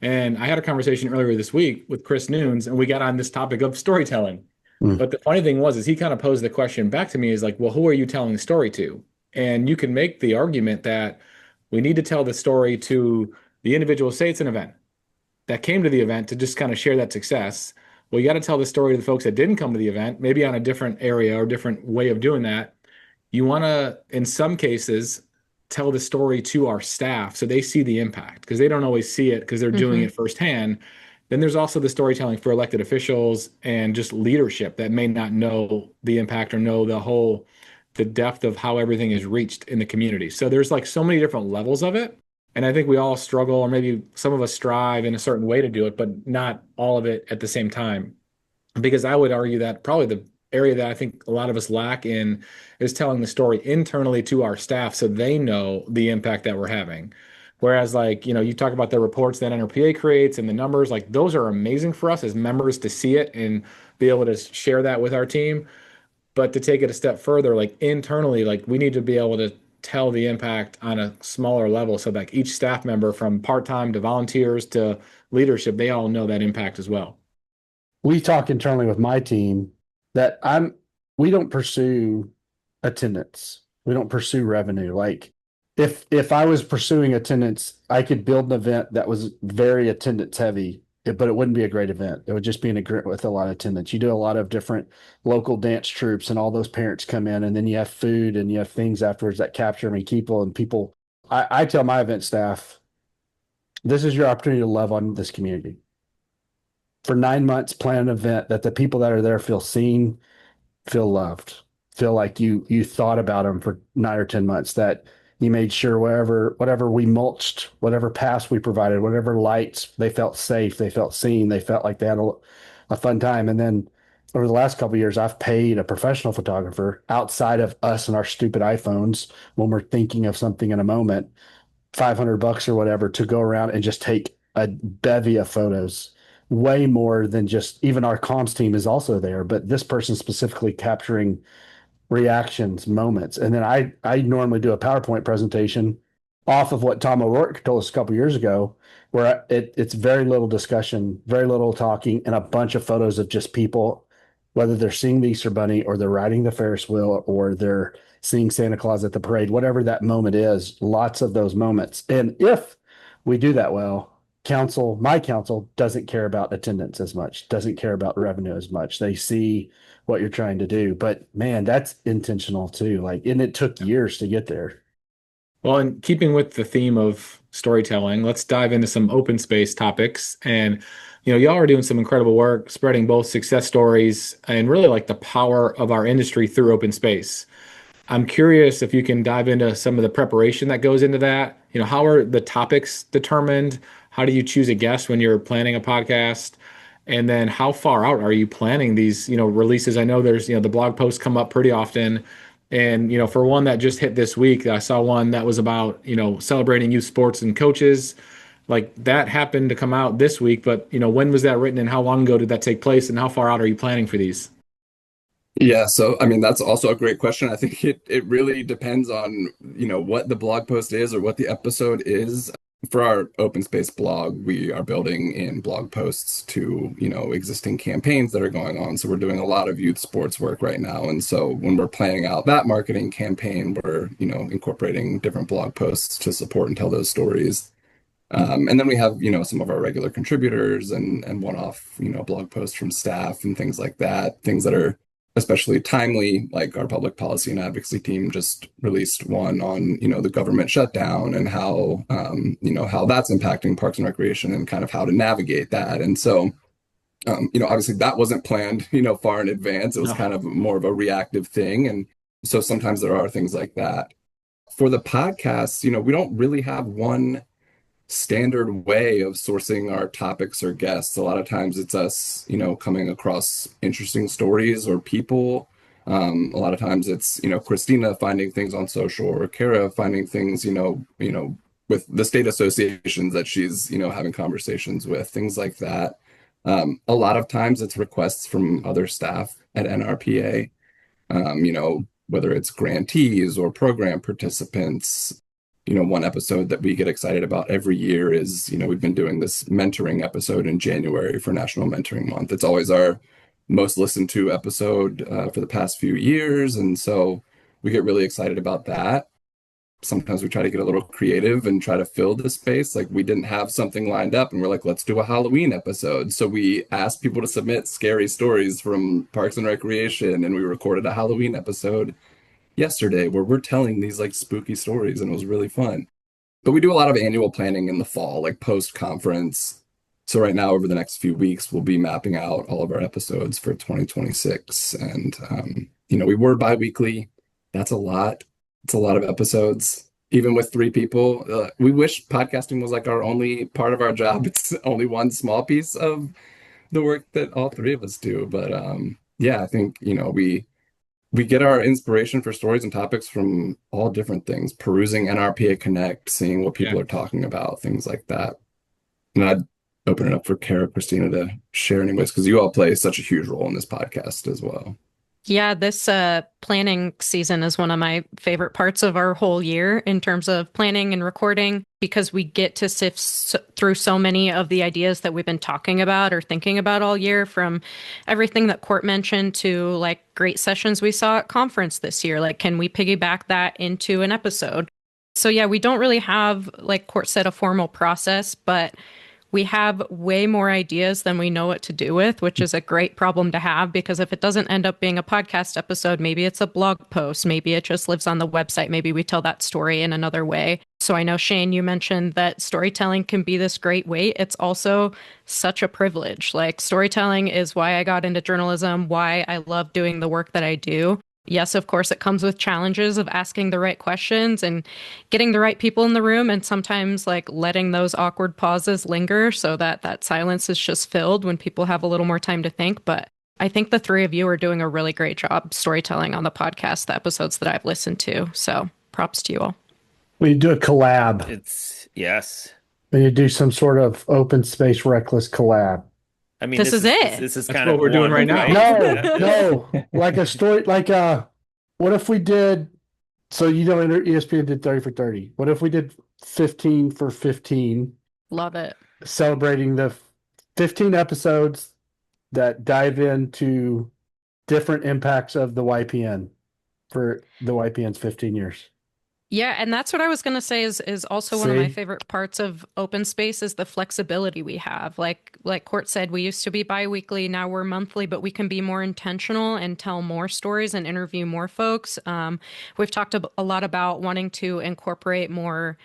And I had a conversation earlier this week with Chris Noons, and we got on this topic of storytelling. But the funny thing was, is he kind of posed the question back to me is like, well, who are you telling the story to? And you can make the argument that we need to tell the story to the individual, say it's an event that came to the event to just kind of share that success. Well, you got to tell the story to the folks that didn't come to the event, maybe on a different area or different way of doing that. You want to, in some cases, tell the story to our staff so they see the impact because they don't always see it because they're doing it firsthand. Then there's also the storytelling for elected officials and just leadership that may not know the impact or know the depth of how everything is reached in the community. So there's like so many different levels of it. And I think we all struggle, or maybe some of us strive in a certain way to do it, but not all of it at the same time. Because I would argue that probably the area that I think a lot of us lack in is telling the story internally to our staff so they know the impact that we're having. Whereas like, you talk about the reports that NRPA creates and the numbers, like those are amazing for us as members to see it and be able to share that with our team. But to take it a step further, like internally, like we need to be able to tell the impact on a smaller level so that each staff member from part-time to volunteers to leadership, they all know that impact as well. We talk internally with my team that we don't pursue attendance. We don't pursue revenue. Like if I was pursuing attendance, I could build an event that was very attendance heavy, but it wouldn't be a great event. It would just be an event with a lot of attendance. You do a lot of different local dance troops and all those parents come in, and then you have food and you have things afterwards that capture people and people. I tell my event staff, this is your opportunity to love on this community. For 9 months, plan an event that the people that are there feel seen, feel loved, feel like you thought about them for 9 or 10 months, that you made sure whatever we mulched, whatever pass we provided, whatever lights, they felt safe, they felt seen, they felt like they had a fun time. And then over the last couple of years, I've paid a professional photographer outside of us and our stupid iPhones when we're thinking of something in a moment, $500 or whatever, to go around and just take a bevy of photos. Way more than just, even our comms team is also there, but this person specifically capturing reactions, moments. And then I normally do a PowerPoint presentation off of what Tom O'Rourke told us a couple of years ago, where it's very little discussion, very little talking, and a bunch of photos of just people whether they're seeing the Easter Bunny or they're riding the Ferris wheel or they're seeing Santa Claus at the parade, whatever that moment is, lots of those moments. And if we do that well, my council doesn't care about attendance as much, doesn't care about revenue as much. They see what you're trying to do. But man, that's intentional too. Like, and it took years to get there. Well, in keeping with the theme of storytelling, let's dive into some open space topics. And, y'all are doing some incredible work spreading both success stories and really like the power of our industry through open space. I'm curious if you can dive into some of the preparation that goes into that. How are the topics determined? How do you choose a guest when you're planning a podcast? And then how far out are you planning these, releases? I know there's, the blog posts come up pretty often. And, for one that just hit this week, I saw one that was about, celebrating youth sports and coaches. Like that happened to come out this week, but, when was that written and how long ago did that take place and how far out are you planning for these? Yeah, so I mean that's also a great question. I think it really depends on, what the blog post is or what the episode is. For our open space blog, we are building in blog posts to, existing campaigns that are going on. So we're doing a lot of youth sports work right now. And so when we're planning out that marketing campaign, we're, incorporating different blog posts to support and tell those stories. And then we have, some of our regular contributors and one-off, blog posts from staff and things like that, things that are especially timely, like our public policy and advocacy team just released one on, the government shutdown and how, how that's impacting Parks and Recreation and kind of how to navigate that. And so, obviously that wasn't planned, far in advance. It was kind of more of a reactive thing. And so sometimes there are things like that. For the podcast, we don't really have one standard way of sourcing our topics or guests. A lot of times it's us, coming across interesting stories or people. A lot of times it's, Christina finding things on social or Cara finding things, with the state associations that she's, having conversations with, things like that. A lot of times it's requests from other staff at NRPA, whether it's grantees or program participants. One episode that we get excited about every year is, we've been doing this mentoring episode in January for National Mentoring Month. It's always our most listened to episode for the past few years. And so we get really excited about that. Sometimes we try to get a little creative and try to fill the space. Like we didn't have something lined up and we're like, let's do a Halloween episode. So we asked people to submit scary stories from Parks and Recreation, and we recorded a Halloween episode yesterday where we're telling these like spooky stories, and it was really fun. But we do a lot of annual planning in the fall, like post-conference. So right now, over the next few weeks, we'll be mapping out all of our episodes for 2026. And, we were bi-weekly. That's a lot. It's a lot of episodes, even with 3 people. We wish podcasting was like our only part of our job. It's only one small piece of the work that all 3 of us do. But yeah, I think, we get our inspiration for stories and topics from all different things, perusing NRPA Connect, seeing what people are talking about, things like that. And I'd open it up for Cara, Christina to share anyways, because you all play such a huge role in this podcast as well. Yeah, this planning season is one of my favorite parts of our whole year in terms of planning and recording, because we get to sift through so many of the ideas that we've been talking about or thinking about all year, from everything that Cort mentioned to like great sessions we saw at conference this year. Like, can we piggyback that into an episode? So yeah, we don't really have, like Cort said, a formal process, but we have way more ideas than we know what to do with, which is a great problem to have, because if it doesn't end up being a podcast episode, maybe it's a blog post, maybe it just lives on the website, maybe we tell that story in another way. So I know, Shane, you mentioned that storytelling can be this great way. It's also such a privilege. Like, storytelling is why I got into journalism, why I love doing the work that I do. Yes, of course, it comes with challenges of asking the right questions and getting the right people in the room, and sometimes like letting those awkward pauses linger so that that silence is just filled when people have a little more time to think. But I think the 3 of you are doing a really great job storytelling on the podcast, the episodes that I've listened to. So props to you all. We do a collab. Yes. We need to do some sort of open space RecLess collab. I mean, this is it. This is That's kind what of we're doing right now. No, like a story, like what if we did, so ESPN did 30 for 30. What if we did 15 for 15? Love it. Celebrating the 15 episodes that dive into different impacts of the YPN for the YPN's 15 years. Yeah, and that's what I was going to say is also one of my See? favorite parts of open space is the flexibility we have. Like Cort said, we used to be bi-weekly, now we're monthly, but we can be more intentional and tell more stories and interview more folks. We've talked a lot about wanting to incorporate more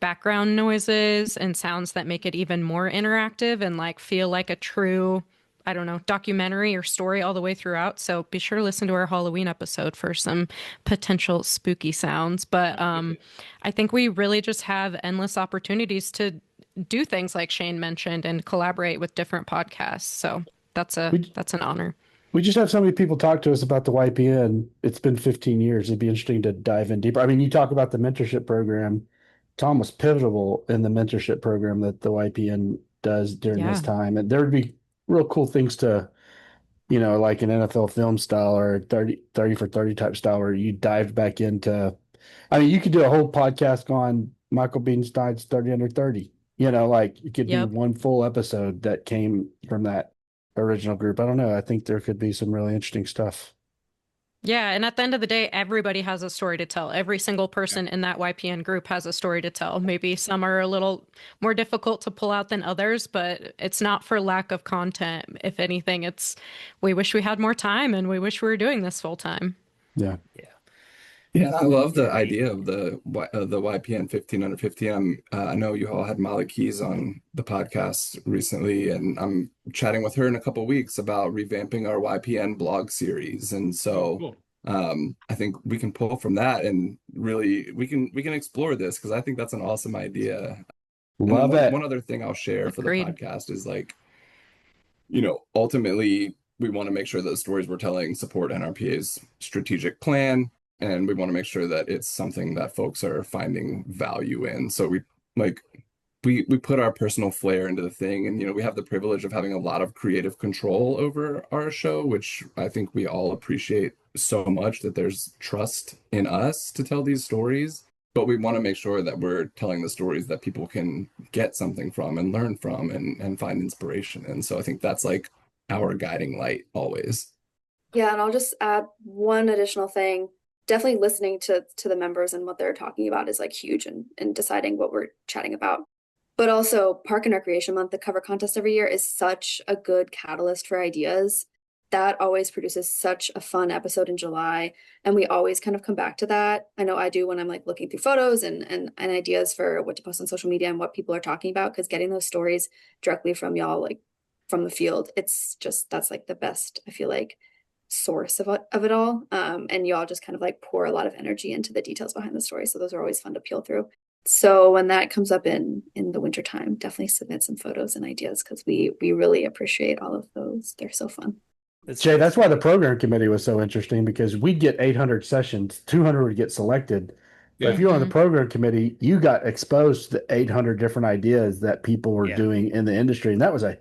background noises and sounds that make it even more interactive and like feel like a true, I don't know, documentary or story all the way throughout. So be sure to listen to our Halloween episode for some potential spooky sounds. But I think we really just have endless opportunities to do things like Shane mentioned and collaborate with different podcasts. So that's an honor. We just have so many people talk to us about the YPN. It's been 15 years. It'd be interesting to dive in deeper. I mean, you talk about the mentorship program. Tom was pivotal in the mentorship program that the YPN does during his time. And there would be real cool things to, like an NFL film style or 30 for 30 type style where you dive back into, I mean, you could do a whole podcast on Michael Beanstein's 30 under 30, like it could be one full episode that came from that original group. I don't know. I think there could be some really interesting stuff. Yeah, and at the end of the day, everybody has a story to tell. Every single person in that YPN group has a story to tell. Maybe some are a little more difficult to pull out than others, but it's not for lack of content. If anything, we wish we had more time and we wish we were doing this full time. Yeah. Yeah, I love the idea of the YPN 15 under 15. I know you all had Molly Keys on the podcast recently, and I'm chatting with her in a couple weeks about revamping our YPN blog series. And so I think we can pull from that and really we can explore this because I think that's an awesome idea. Love it. One other thing I'll share for the podcast is ultimately we want to make sure that the stories we're telling support NRPA's strategic plan. And we want to make sure that it's something that folks are finding value in. So we put our personal flair into the thing. And, we have the privilege of having a lot of creative control over our show, which I think we all appreciate so much that there's trust in us to tell these stories. But we want to make sure that we're telling the stories that people can get something from and learn from and find inspiration. And so I think that's like our guiding light always. Yeah, and I'll just add one additional thing. Definitely listening to the members and what they're talking about is like huge in deciding what we're chatting about. But also Park and Recreation Month, the cover contest every year is such a good catalyst for ideas. That always produces such a fun episode in July. And we always kind of come back to that. I know I do when I'm like looking through photos and ideas for what to post on social media and what people are talking about, because getting those stories directly from y'all, like from the field, it's just, that's like the best, I feel like, source of it all, and you all just kind of like pour a lot of energy into the details behind the story, so those are always fun to peel through. So when that comes up in the winter time, definitely submit some photos and ideas because we really appreciate all of those. They're so fun. Jay, that's why the program committee was so interesting, because we'd get 800 sessions, 200 would get selected. But if you were on the program committee, you got exposed to 800 different ideas that people were doing in the industry, and that was a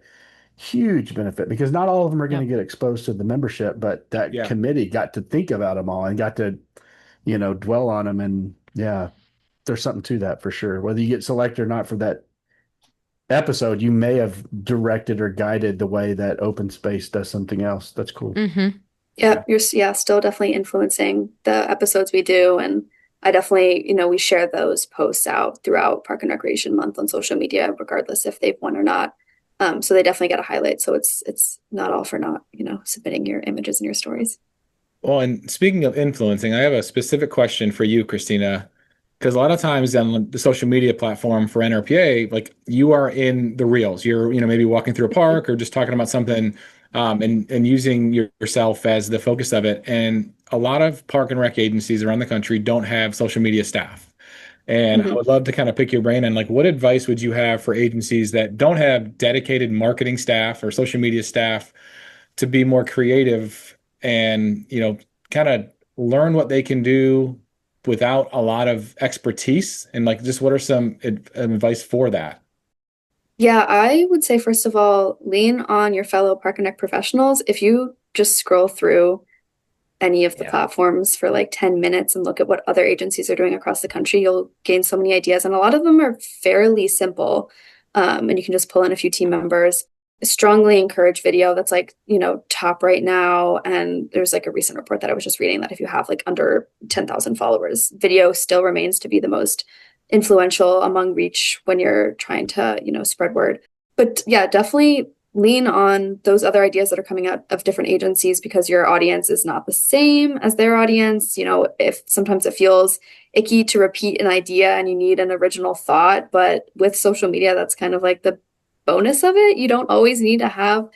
huge benefit because not all of them are going to get exposed to the membership, but that committee got to think about them all and got to, dwell on them. And there's something to that for sure. Whether you get selected or not for that episode, you may have directed or guided the way that open space does something else. That's cool. Yeah, you're still definitely influencing the episodes we do. And I definitely, we share those posts out throughout Park and Recreation Month on social media, regardless if they've won or not. So they definitely get a highlight. So it's not all for not, submitting your images and your stories. Well, and speaking of influencing, I have a specific question for you, Christina, because a lot of times on the social media platform for NRPA, like you are in the reels, you're, maybe walking through a park or just talking about something and using yourself as the focus of it. And a lot of park and rec agencies around the country don't have social media staff. And I would love to kind of pick your brain on like, what advice would you have for agencies that don't have dedicated marketing staff or social media staff to be more creative and, kind of learn what they can do without a lot of expertise? And like, just what are some advice for that? Yeah, I would say, first of all, lean on your fellow Park and Rec professionals. If you just scroll through any of the platforms for like 10 minutes and look at what other agencies are doing across the country, you'll gain so many ideas. And a lot of them are fairly simple. And you can just pull in a few team members. strongly encourage video. That's like, top right now. And there's like a recent report that I was just reading that if you have like under 10,000 followers, video still remains to be the most influential among reach when you're trying to, spread word. But yeah, definitely lean on those other ideas that are coming out of different agencies, because your audience is not the same as their audience. If sometimes it feels icky to repeat an idea and you need an original thought, but with social media, that's kind of like the bonus of it. You don't always need to have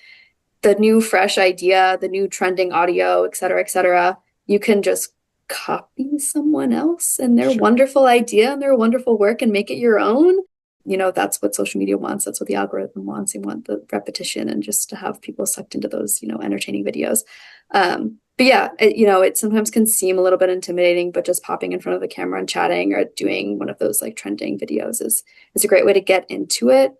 the new fresh idea, the new trending audio, et cetera, et cetera. You can just copy someone else and their wonderful idea and their wonderful work and make it your own. That's what social media wants. That's what the algorithm wants. They want the repetition and just to have people sucked into those, entertaining videos. But yeah, it sometimes can seem a little bit intimidating, but just popping in front of the camera and chatting or doing one of those like trending videos is a great way to get into it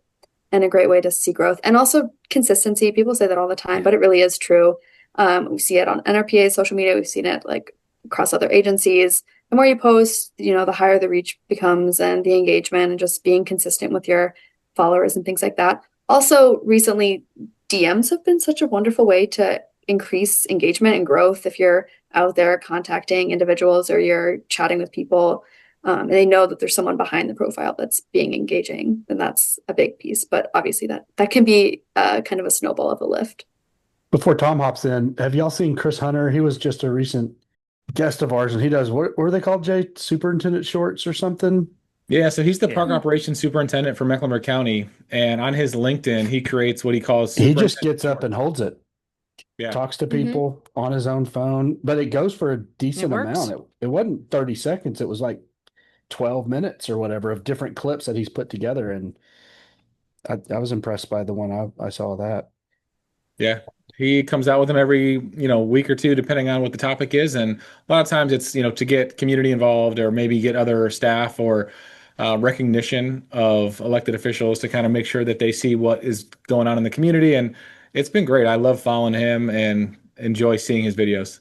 and a great way to see growth. And also consistency. People say that all the time, but it really is true. We see it on NRPA social media. We've seen it like across other agencies. The more you post, the higher the reach becomes and the engagement, and just being consistent with your followers and things like that. Also, recently, DMs have been such a wonderful way to increase engagement and growth. If you're out there contacting individuals or you're chatting with people, and they know that there's someone behind the profile that's being engaging, then that's a big piece. But obviously that can be kind of a snowball of a lift. Before Tom hops in, have y'all seen Chris Hunter? He was just a recent guest of ours, and he does, what are they called, Jay? Superintendent shorts or something? Yeah, so he's the park operations superintendent for Mecklenburg County, and on his LinkedIn, he creates what he calls. He just gets up and holds it. Yeah, talks to people on his own phone, but it goes for a decent amount. It wasn't 30 seconds; it was like 12 minutes or whatever of different clips that he's put together, and I was impressed by the one I saw that. Yeah, he comes out with them every week or two, depending on what the topic is, and a lot of times it's to get community involved or maybe get other staff or recognition of elected officials to kind of make sure that they see what is going on in the community, and it's been great. I love following him and enjoy seeing his videos.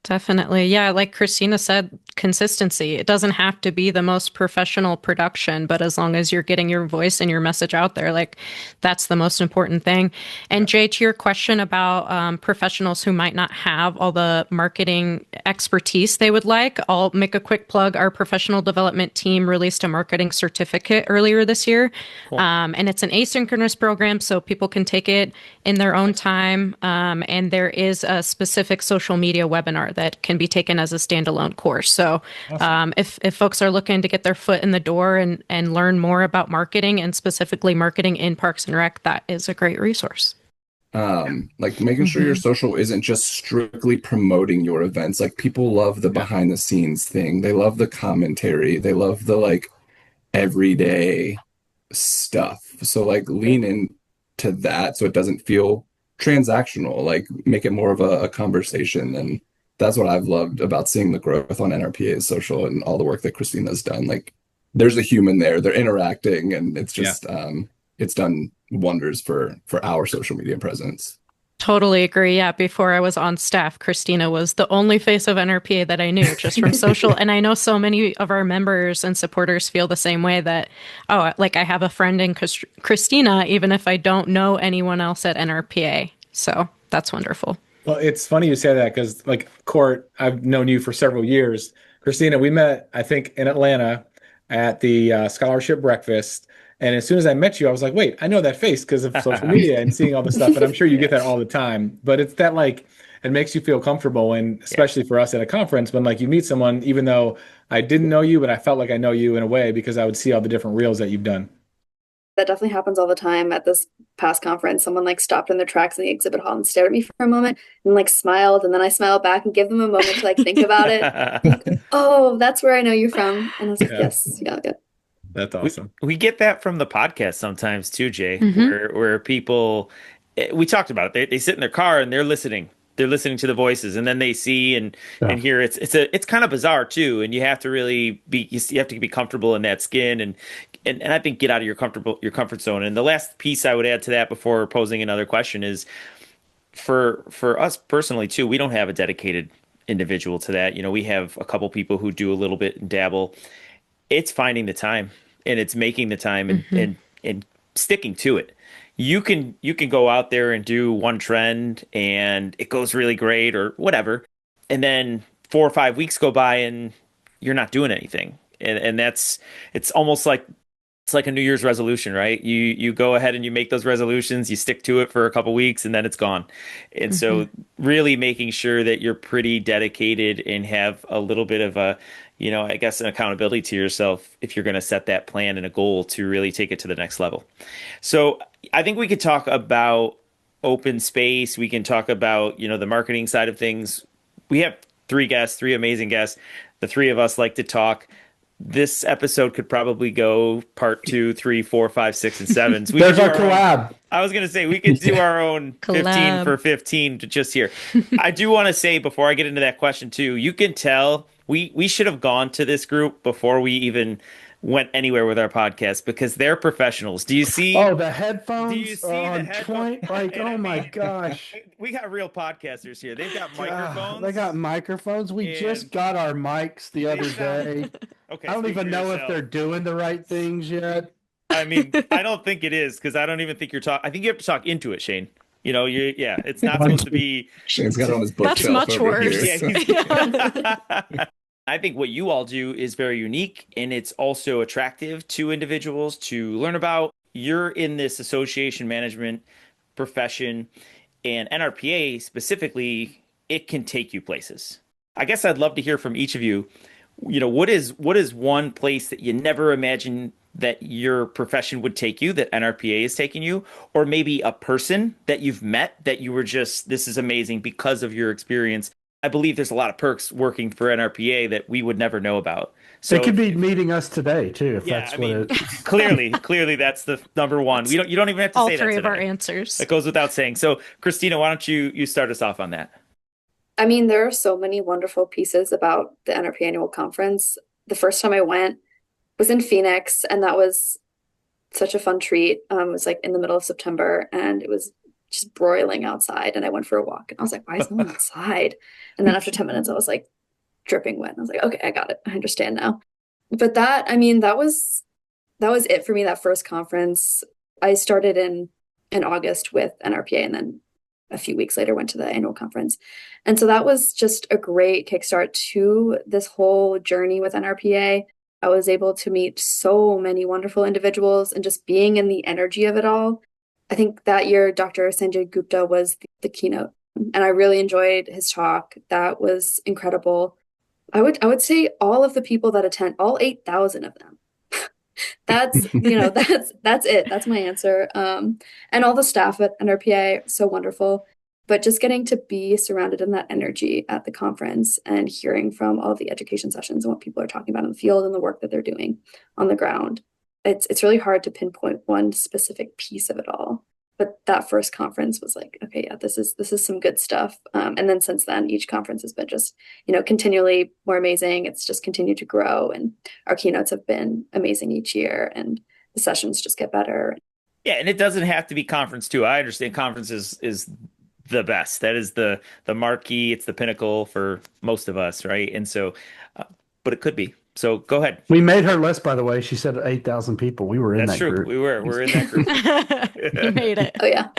Definitely. Yeah. Like Christina said, consistency. It doesn't have to be the most professional production, but as long as you're getting your voice and your message out there, like that's the most important thing. And Jay, to your question about professionals who might not have all the marketing expertise they would like, I'll make a quick plug. Our professional development team released a marketing certificate earlier this year. Cool. And it's an asynchronous program, so people can take it in their own time. And there is a specific social media webinar that can be taken as a standalone course. So awesome. If folks are looking to get their foot in the door and learn more about marketing, and specifically marketing in Parks and Rec, that is a great resource. Like making sure your social isn't just strictly promoting your events. Like people love the behind the scenes thing. They love the commentary. They love the like everyday stuff. So like lean into that so it doesn't feel transactional. Like make it more of a conversation. And that's what I've loved about seeing the growth on NRPA's social and all the work that Christina's done. Like there's a human there, they're interacting, and it's just it's done wonders for our social media presence. Totally agree. Yeah. Before I was on staff, Christina was the only face of NRPA that I knew just from social. And I know so many of our members and supporters feel the same way, that, like I have a friend in Christina, even if I don't know anyone else at NRPA. So that's wonderful. Well, it's funny you say that, because like Cort, I've known you for several years. Christina, we met, I think, in Atlanta at the scholarship breakfast. And as soon as I met you, I was like, wait, I know that face because of social media and seeing all the stuff. And I'm sure you get that all the time. But it's that like, it makes you feel comfortable. And especially for us at a conference, when like you meet someone, even though I didn't know you, but I felt like I know you in a way because I would see all the different reels that you've done. That definitely happens all the time. At this past conference, someone like stopped in their tracks in the exhibit hall and stared at me for a moment and like smiled, and then I smiled back and give them a moment to like think about it. Like, oh, that's where I know you from. And I was like, yes, yeah. That's awesome. We get that from the podcast sometimes too, Jay, where people, we talked about it. They sit in their car and they're listening. They're listening to the voices, and then they see and hear. It's kind of bizarre too, and you have to really be you have to be comfortable in that skin and I think get out of your comfort zone. And the last piece I would add to that before posing another question is for us personally too. We don't have a dedicated individual to that. We have a couple people who do a little bit and dabble. It's finding the time, and it's making the time and sticking to it. You can go out there and do one trend and it goes really great or whatever, and then 4 or 5 weeks go by and you're not doing anything. And that's it's almost like it's like a New Year's resolution, right? You go ahead and you make those resolutions, you stick to it for a couple weeks, and then it's gone. And so really making sure that you're pretty dedicated and have a little bit of a, I guess an accountability to yourself if you're going to set that plan and a goal to really take it to the next level. So I think we could talk about open space. We can talk about, the marketing side of things. We have three amazing guests. The three of us like to talk. This episode could probably go part 2, 3, 4, 5, 6, and 7. So There's our collab. I was going to say we could do our own 15 for 15 to just here. I do want to say before I get into that question too, you can tell we should have gone to this group before we even went anywhere with our podcast because they're professionals. Do you see? Oh, the headphones. Do you see the headphones? Oh my gosh. We got real podcasters here. They've got microphones. They got microphones. We just got our mics the other day. Okay, I don't even know if they're doing the right things yet. I mean, I don't think it is because I don't even think you're talking. I think you have to talk into it, Shane. It's not supposed to be. Shane's got it on his bookshelf. That's much over worse. here. I think what you all do is very unique and it's also attractive to individuals to learn about. You're in this association management profession and NRPA specifically, it can take you places. I guess I'd love to hear from each of you. What is one place that you never imagined that your profession would take you, that NRPA is taking you, or maybe a person that you've met that you were just, this is amazing because of your experience. I believe there's a lot of perks working for NRPA that we would never know about. So they could be meeting us today too, if that's what it clearly that's the number one. You don't even have to all say that three today. of our answers. That goes without saying. So Christina, why don't you start us off on that? I mean, there are so many wonderful pieces about the NRPA annual conference. The first time I went was in Phoenix, and that was such a fun treat. It was like in the middle of September, and it was just broiling outside. And I went for a walk, and I was like, "Why is no one outside?" And then after 10 minutes, I was like dripping wet. And I was like, "Okay, I got it. I understand now." But that was it for me. That first conference, I started in August with NRPA, and then a few weeks later went to the annual conference. And so that was just a great kickstart to this whole journey with NRPA. I was able to meet so many wonderful individuals and just being in the energy of it all. I think that year, Dr. Sanjay Gupta was the keynote, and I really enjoyed his talk. That was incredible. I would say all of the people that attend, all 8,000 of them. That's it. That's my answer. And all the staff at NRPA, so wonderful. But just getting to be surrounded in that energy at the conference and hearing from all of the education sessions and what people are talking about in the field and the work that they're doing on the ground. It's really hard to pinpoint one specific piece of it all. But that first conference was like, okay, yeah, this is some good stuff. And then since then, each conference has been just, continually more amazing. It's just continued to grow, and our keynotes have been amazing each year, and the sessions just get better. Yeah, and it doesn't have to be conference too. I understand conference is the best. That is the marquee. It's the pinnacle for most of us, right? And so, but it could be. So go ahead. We made her list, by the way. She said 8,000 people. We were in That's that true. group. We're in that group. You made it. Oh yeah.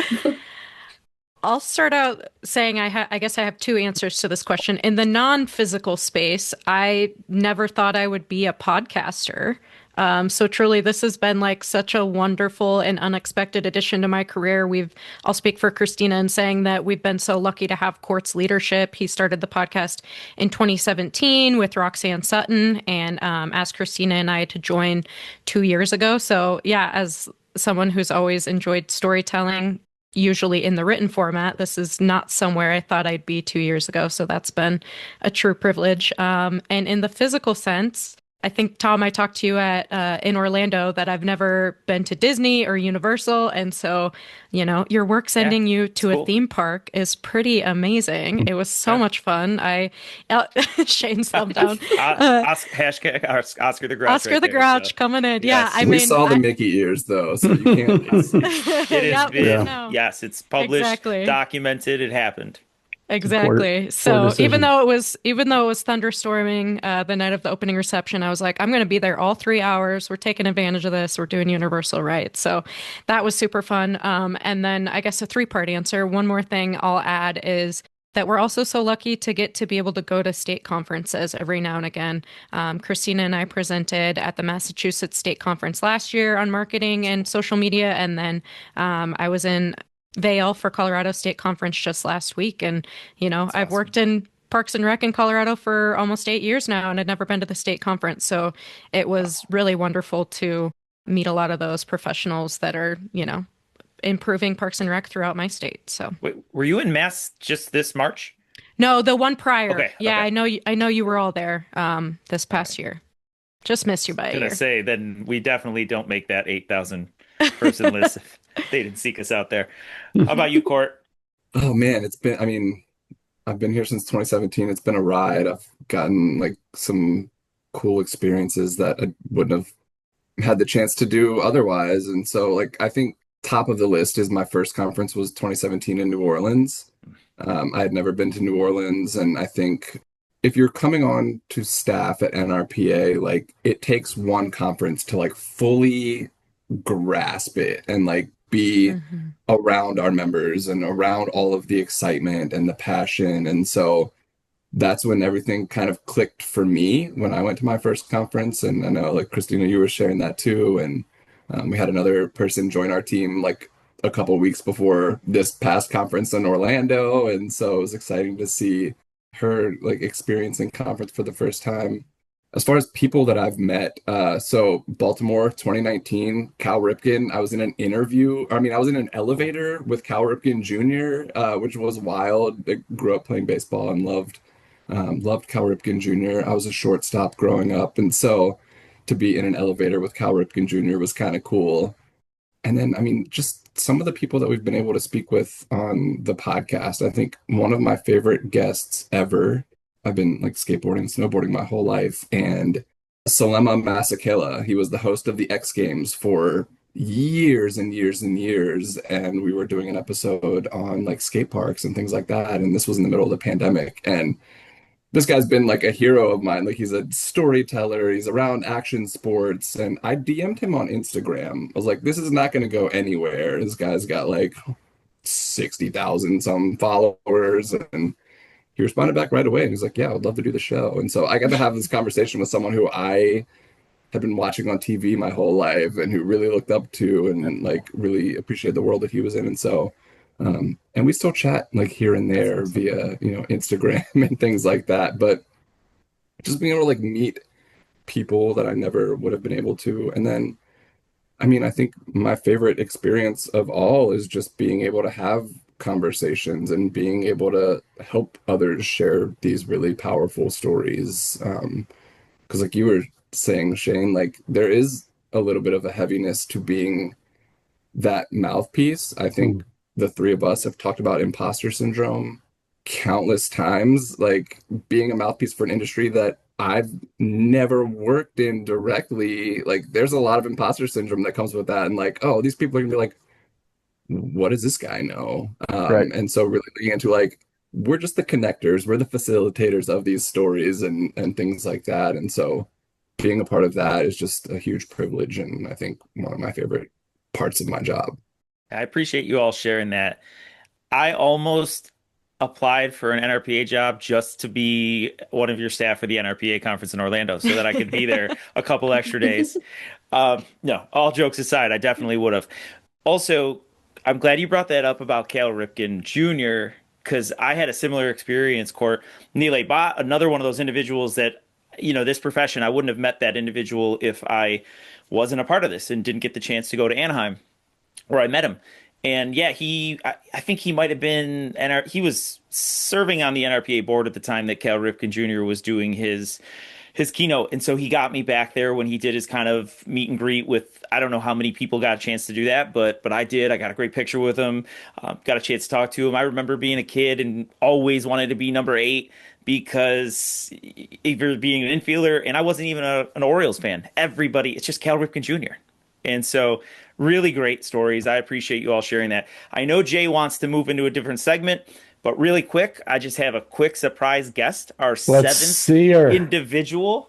I'll start out saying I guess I have two answers to this question. In the non-physical space, I never thought I would be a podcaster. So truly, this has been like such a wonderful and unexpected addition to my career. I'll speak for Christina in saying that we've been so lucky to have Cort's leadership. He started the podcast in 2017 with Roxanne Sutton and asked Christina and I to join 2 years ago. So yeah, as someone who's always enjoyed storytelling, usually in the written format, this is not somewhere I thought I'd be 2 years ago. So that's been a true privilege. And in the physical sense, I think, Tom, I talked to you in Orlando that I've never been to Disney or Universal. And so, your work sending you to a theme park is pretty amazing. It was so much fun. Shane's thumb down. Hashtag Oscar the Grouch. Oscar the Grouch coming in. Yes, Yeah, we saw the Mickey ears, though, so you can't. It is been, no. yes, it's published, Exactly. documented, it happened. Exactly. Poor So decision. even though it was thunderstorming the night of the opening reception, I was like, I'm going to be there all 3 hours. We're taking advantage of this. We're doing universal rights. So that was super fun. And then I guess a three-part answer. One more thing I'll add is that we're also so lucky to get to be able to go to state conferences every now and again. Christina and I presented at the Massachusetts State Conference last year on marketing and social media, and then I was in Vail for Colorado State Conference just last week. And, I've awesome. worked in Parks and Rec in Colorado for almost 8 years now, and I'd never been to the state conference. So it was really wonderful to meet a lot of those professionals that are, improving Parks and Rec throughout my state. So Wait, were you in Mass just this March? no, the one prior. Okay, Yeah, okay. I know you were all there this past year. Just missed you by a Gonna year. say, then we definitely don't make that 8,000 person list if they didn't seek us out there. How about you, Cort? Oh man, I mean, I've been here since 2017. It's been a ride. I've gotten like some cool experiences that I wouldn't have had the chance to do otherwise. And so like I think top of the list is my first conference was 2017 in New Orleans. I had never been to New Orleans, and I think if you're coming on to staff at NRPA, like it takes one conference to like fully grasp it and like be Hmm. around our members and around all of the excitement and the passion. And so that's when everything kind of clicked for me when I went to my first conference. And I know like Christina, you were sharing that too. And we had another person join our team like a couple weeks before this past conference in Orlando. And so it was exciting to see her like experiencing conference for the first time. As far as people that I've met, so Baltimore 2019, Cal Ripken, I was in an interview, I mean, I was in an elevator with Cal Ripken Jr., which was wild. I grew up playing baseball and loved Cal Ripken Jr. I was a shortstop growing up, and so to be in an elevator with Cal Ripken Jr. was kind of cool. And then, I mean, just some of the people that we've been able to speak with on the podcast. I think one of my favorite guests ever, I've been like skateboarding, snowboarding my whole life, and Salema Masekela, he was the host of the X Games for years and years and years. And we were doing an episode on like skate parks and things like that. And this was in the middle of the pandemic. And this guy's been like a hero of mine. Like he's a storyteller, he's around action sports. And I DM'd him on Instagram. I was like, this is not going to go anywhere. This guy's got like 60,000 some followers. And he responded back right away. And he's like, yeah, I'd love to do the show. And so I got to have this conversation with someone who I had been watching on TV my whole life and who really looked up to and like really appreciated the world that he was in. And so, and we still chat like here and there via, Instagram and things like that. But just being able to like meet people that I never would have been able to. And then, I mean, I think my favorite experience of all is just being able to have conversations and being able to help others share these really powerful stories. Because like you were saying, Shane, like there is a little bit of a heaviness to being that mouthpiece. I think Mm. the three of us have talked about imposter syndrome countless times, like being a mouthpiece for an industry that I've never worked in directly. Like there's a lot of imposter syndrome that comes with that. And like, oh, these people are gonna be like, what does this guy know? Right. And so really looking into like, we're just the connectors, we're the facilitators of these stories and things like that. And so being a part of that is just a huge privilege and I think one of my favorite parts of my job. I appreciate you all sharing that. I almost applied for an NRPA job just to be one of your staff for the NRPA conference in Orlando so that I could be there a couple extra days. No, all jokes aside, I definitely would have. Also, I'm glad you brought that up about Cal Ripken Jr. because I had a similar experience, Court. Nile Bot, another one of those individuals that, this profession, I wouldn't have met that individual if I wasn't a part of this and didn't get the chance to go to Anaheim where I met him. And yeah, I think he might have been, he was serving on the NRPA board at the time that Cal Ripken Jr. was doing his keynote. And so he got me back there when he did his kind of meet and greet with, I don't know how many people got a chance to do that, but I did. I got a great picture with him, got a chance to talk to him. I remember being a kid and always wanted to be number 8 because either being an infielder, and I wasn't even an Orioles fan. Everybody, it's just Cal Ripken Jr. And so really great stories. I appreciate you all sharing that. I know Jay wants to move into a different segment, But really quick, I just have a quick surprise guest, our Let's seventh see her. individual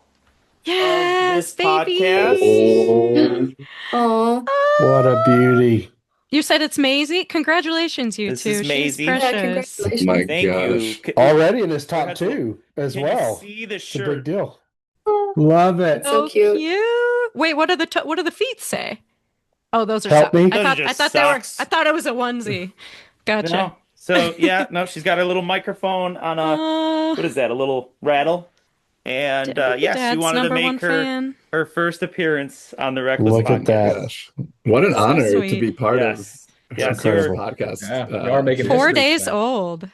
Yes, this podcast. baby. Oh, What a beauty. You said it's Maisie. Congratulations, you This two. is She's Maisie. yeah, precious. Oh my congratulations. Thank you. gosh. Already in his Her top head's a little- two as Can well. you see the It's a big shirt? deal. Oh, Love it. so So cute. Wait, what do the feet say? Oh, those are Help socks. me. Those are I just thought socks. I thought it was a onesie. Gotcha. No. So yeah, no, she's got a little microphone on a what is that? A little rattle. And yes, she Dad's wanted to number one make her fan. first appearance on the RecLess Look at podcast. that. Gosh, what an So honor to sweet. be part of Yes. her Yes, first you're- podcast. Yeah, you are making Four history days today. old.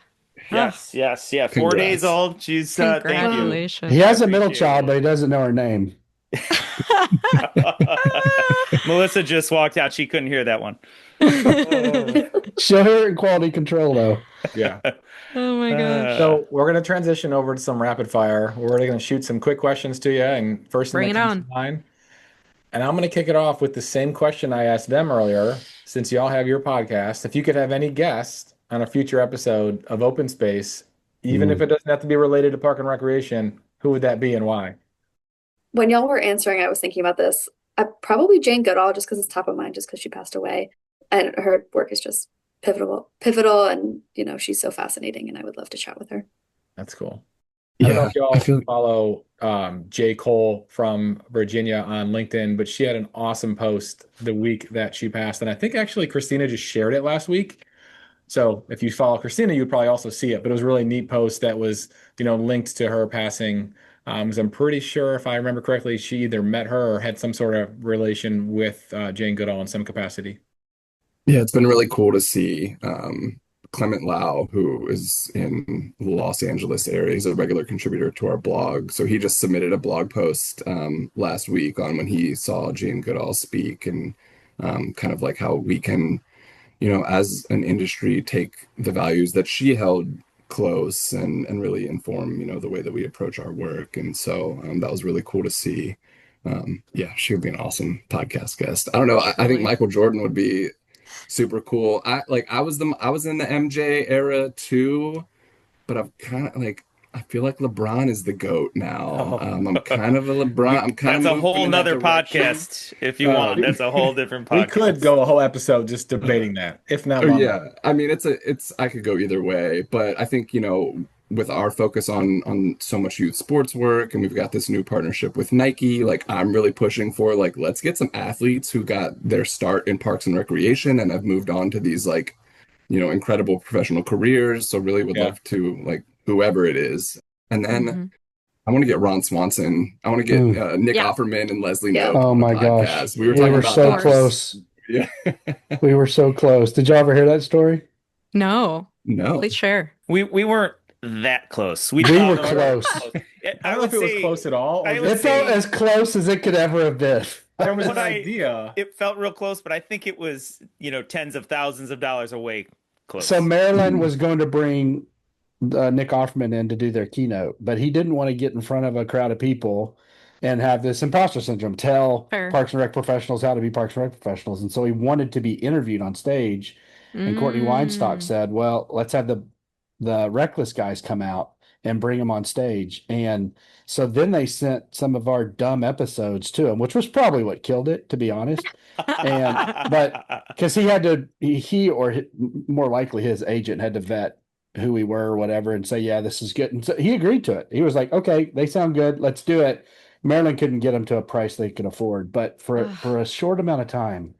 Yes, yes, yeah. 4 days Congrats. old. She's thank you. Congratulations. He has I a middle appreciate child, it. but he doesn't know her name. Melissa just walked out. She couldn't hear that one. She'll hear it in quality control, though. Yeah. Oh my gosh. So we're going to transition over to some rapid fire. We're going to shoot some quick questions to you, and first thing Bring that it comes on. to mind. And I'm going to kick it off with the same question I asked them earlier. Since y'all have your podcast, if you could have any guest on a future episode of Open Space, even if it doesn't have to be related to Park and Recreation, who would that be and why? When y'all were answering, I was thinking about this. Probably Jane Goodall, just because it's top of mind, just because she passed away, and her work is just pivotal, and she's so fascinating, and I would love to chat with her. That's cool. I don't know Yeah, if y'all I feel follow J. Cole from Virginia on LinkedIn, but she had an awesome post the week that she passed. And I think actually Christina just shared it last week. So if you follow Christina, you'd probably also see it. But it was a really neat post that was, linked to her passing. 'Cause I'm pretty sure, if I remember correctly, she either met her or had some sort of relation with Jane Goodall in some capacity. Yeah, it's been really cool to see Clement Lau, who is in the Los Angeles area. He's a regular contributor to our blog. So he just submitted a blog post last week on when he saw Jane Goodall speak, and kind of like how we can, as an industry, take the values that she held close and really inform, the way that we approach our work. And so that was really cool to see. Yeah, she would be an awesome podcast guest. I don't know. I think Michael Jordan would be super cool. I was in the MJ era too, but I'm kind of I feel like LeBron is the GOAT now. I'm kind of a LeBron. I'm kind That's of a whole moving in that nother direction. podcast if you want. That's a whole different podcast. We could go a whole episode just debating that, if not Oh, longer. yeah, I mean I could go either way, but I think with our focus on so much youth sports work, and we've got this new partnership with Nike, I'm really pushing for let's get some athletes who got their start in Parks and Recreation and have moved on to these incredible professional careers. So really would love to whoever it is, and then I want to get Ron Swanson. I want to get Nick Offerman and Leslie Yeah. Knope Oh on the my gosh. podcast. We were We talking were about so that. close. Yeah. We were so close. Did y'all ever hear that story? No. No. Please share. We weren't that close. We were close. I don't know if it was close at all. I Or would It just, felt say- as close as it could ever have been. there was an But idea. It felt real close, but I think it was, tens of thousands of dollars away close. So Maryland was going to bring Nick Offerman in to do their keynote, but he didn't want to get in front of a crowd of people and have this imposter syndrome, tell Fair. Parks and Rec professionals how to be Parks and Rec professionals. And so he wanted to be interviewed on stage. And Courtney Weinstock said, well, let's have the RecLess guys come out and bring them on stage. And so then they sent some of our dumb episodes to him, which was probably what killed it, to be honest. But because he or more likely his agent had to vet who we were or whatever and say, yeah, this is good. And so he agreed to it. He was like, okay, they sound good. Let's do it. Maryland couldn't get them to a price they could afford, but for a short amount of time,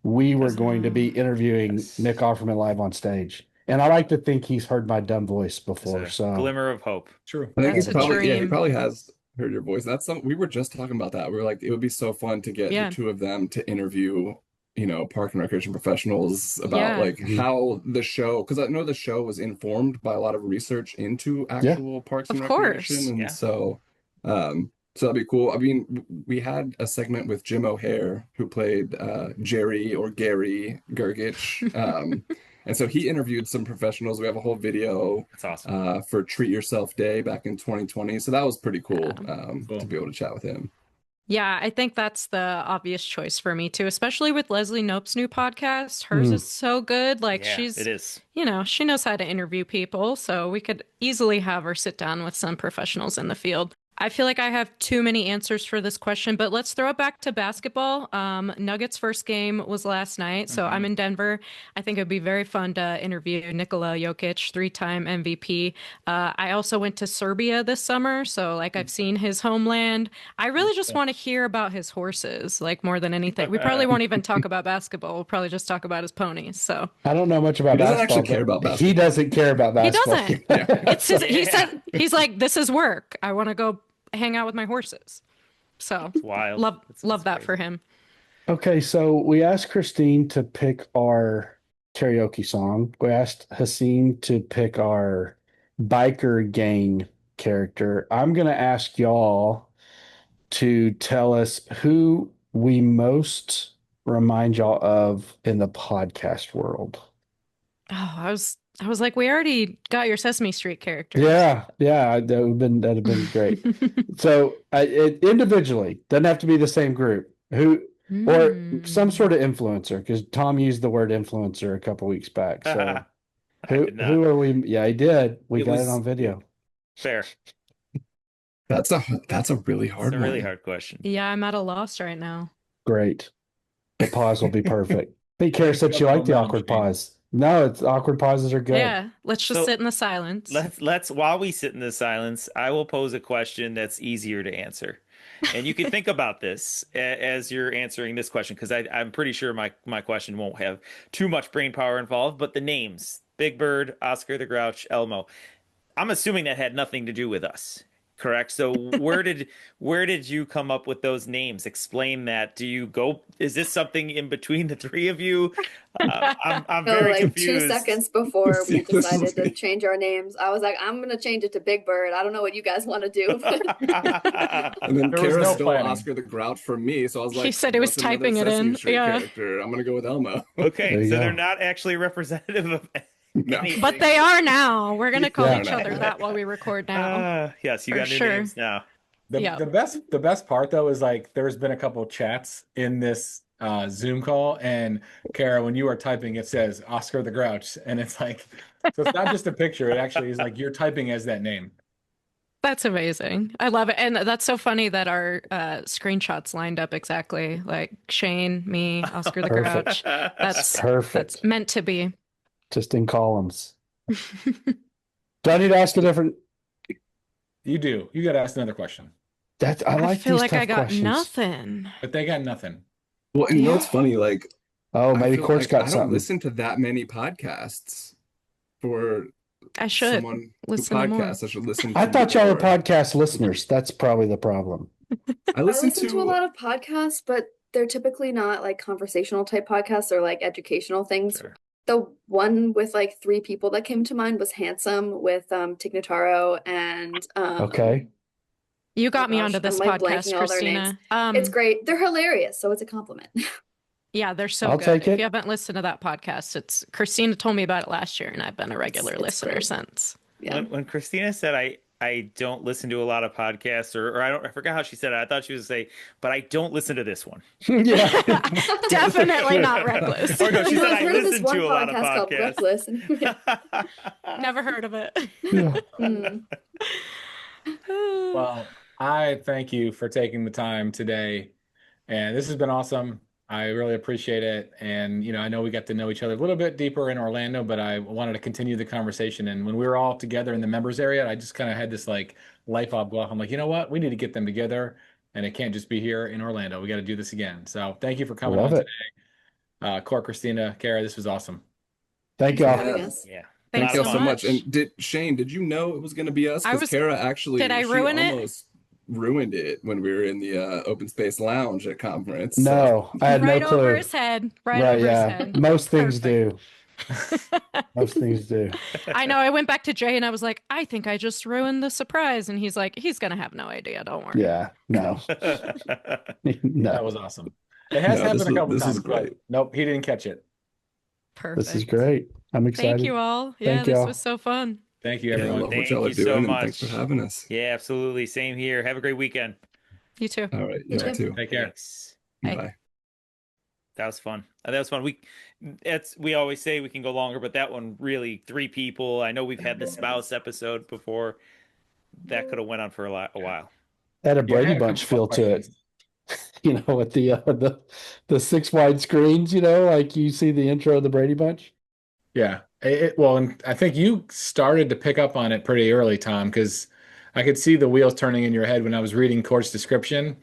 we were going to be interviewing Nick Offerman live on stage. And I like to think he's heard my dumb voice before. So glimmer of hope. True. I think That's he's a probably he dream. probably has heard your voice. We were just talking about that. We were like, it would be so fun to get Yeah. the two of them to interview, park and recreation professionals about Yeah. how the show, because I know the show was informed by a lot of research into actual parks and Of course. recreation. And Yeah. so that'd be cool. I mean, we had a segment with Jim O'Hare, who played Jerry or Gary Gergich. And so he interviewed some professionals. We have a whole video That's awesome. for Treat Yourself Day back in 2020. So that was pretty cool Cool. to be able to chat with him. Yeah, I think that's the obvious choice for me too, especially with Leslie Knope's new podcast. Hers is so good. Like Yeah, she's, it is. she knows how to interview people, so we could easily have her sit down with some professionals in the field. I feel like I have too many answers for this question, but let's throw it back to basketball. Nuggets' first game was last night, so I'm in Denver. I think it'd be very fun to interview Nikola Jokic, 3-time MVP. I also went to Serbia this summer, so like I've seen his homeland. I really just want to hear about his horses, like more than anything. We probably won't even talk about basketball. We'll probably just talk about his ponies. So I don't know much about He doesn't basketball. actually care but about basketball. He doesn't care about he basketball. doesn't. It's his, he said he's like, this is work. I want to go hang out with my horses. So Wild. love that crazy. for him. Okay, so we asked Christine to pick our karaoke song. We asked Haseen to pick our biker gang character. I'm going to ask y'all to tell us who we most remind y'all of in the podcast world. Oh, I was like, we already got your Sesame Street characters. Yeah, that'd have been great. So individually, doesn't have to be the same group. Who or some sort of influencer, because Tom used the word influencer a couple weeks back. So who are we? Yeah, he did. We got it on video. Fair. That's a really hard It's a one. really hard question. Yeah, I'm at a loss right now. Great. The pause will be perfect. I think Cara said she liked the awkward pause. No, it's awkward pauses are good. Yeah, let's just sit in the silence. Let's while we sit in the silence, I will pose a question that's easier to answer. And you can think about this as you're answering this question, because I'm pretty sure my question won't have too much brain power involved, but the names, Big Bird, Oscar the Grouch, Elmo, I'm assuming that had nothing to do with us. Correct. So where did you come up with those names? Explain that. Is this something in between the three of you? I'm No, very like confused. 2 seconds before we decided to change our names, I was like, I'm gonna change it to Big Bird. I don't know what you guys want to do. And then There was Cara no stole planning. Oscar the Grouch from me, so I was like, He said he was "What's another typing it Sesame in." Street Yeah. character? I'm gonna go with Elmo. There Okay, you so go. they're not actually representative of No. anything. But they are now. We're gonna call Yeah. each other that while we record now. Yes, you For got new sure. names now. Yeah. The best part though is like there's been a couple chats in this Zoom call, and Cara, when you are typing, it says Oscar the Grouch, and it's like, so it's not just a picture. It actually is like you're typing as that name. That's amazing. I love it. And that's so funny that our screenshots lined up exactly. Like Shane, me, Oscar the Perfect. Grouch. That's Perfect. That's meant to be. Just in columns. Do I need to ask a different? You do. You got to ask another question, I like feel these like tough I got questions. nothing. but they got nothing. Well, and you know what's funny? Like, Oh, I maybe feel Cort's like got I don't something. listen to that many podcasts for I should someone who listen to more. podcasts. I should listen to I thought y'all were more. podcast listeners. That's probably the problem. I I listen listen to a lot of podcasts, but they're typically not like conversational type podcasts or like educational things. Sure. The one with like 3 people that came to mind was Handsome with Tig Notaro and Okay. You got me gosh, onto this I'm, like, podcast, blanking all their Christina. it's great. They're hilarious, so it's a compliment. Yeah, they're so I'll good. take If it. you haven't listened to that podcast, it's Christina told me about it last year, and I've been a regular It's listener great. since. Yeah. When Christina said I don't listen to a lot of podcasts, or I forgot how she said it. I thought she was say, but I don't listen to this one. Yeah. Definitely not reckless. Or no, she said I've I heard of this listen one to a lot of podcast called podcasts. RecLess. Never heard of it. Yeah. Mm. Well, I thank you for taking the time today, and this has been awesome. I really appreciate it. And, I know we got to know each other a little bit deeper in Orlando, but I wanted to continue the conversation. And when we were all together in the members area, I just kind of had this like light bulb go off. I'm like, you know what? We need to get them together, and it can't just be here in Orlando. We got to do this again. So thank you for coming Love on it. today. Cort, Christina, Cara, this was awesome. Thank Thanks for y'all. having us. Yeah. Thanks Thank you so so much. much. And Shane, did you know it was going to be us? I Because was- Cara actually, Did I she ruin it? almost ruined it when we were in the Open Space Lounge at conference. No, I had Right no clue. over his head. Right over his yeah. head. Most things Perfect. do. Most things do. I know. I went back to Jay and I was like, I think I just ruined the surprise. And he's like, he's going to have no idea. Don't worry. Yeah. No. That No. was awesome. It has No, happened a couple this times. is but great. Nope, he didn't catch it. Perfect. This is great. I'm excited. Thank you all. Yeah, Thank this y'all. was so fun. Thank you, Yeah, I everyone. love what Thank y'all are you so doing, and much. thanks for having us. Yeah, absolutely. Same here. Have a great weekend. You too. All right. You You too. too. Take care. Thanks. Bye. Bye. That was fun. That was fun. We always say we can go longer, but that one really 3 people. I know we've had the spouse episode before. That could have went on for a while. Had a Yeah, I Brady had a Bunch couple feel more to it, questions. with the 6 wide screens, like you see the intro of the Brady Bunch. Yeah. Well, and I think you started to pick up on it pretty early, Tom, because I could see the wheels turning in your head when I was reading Cort's description.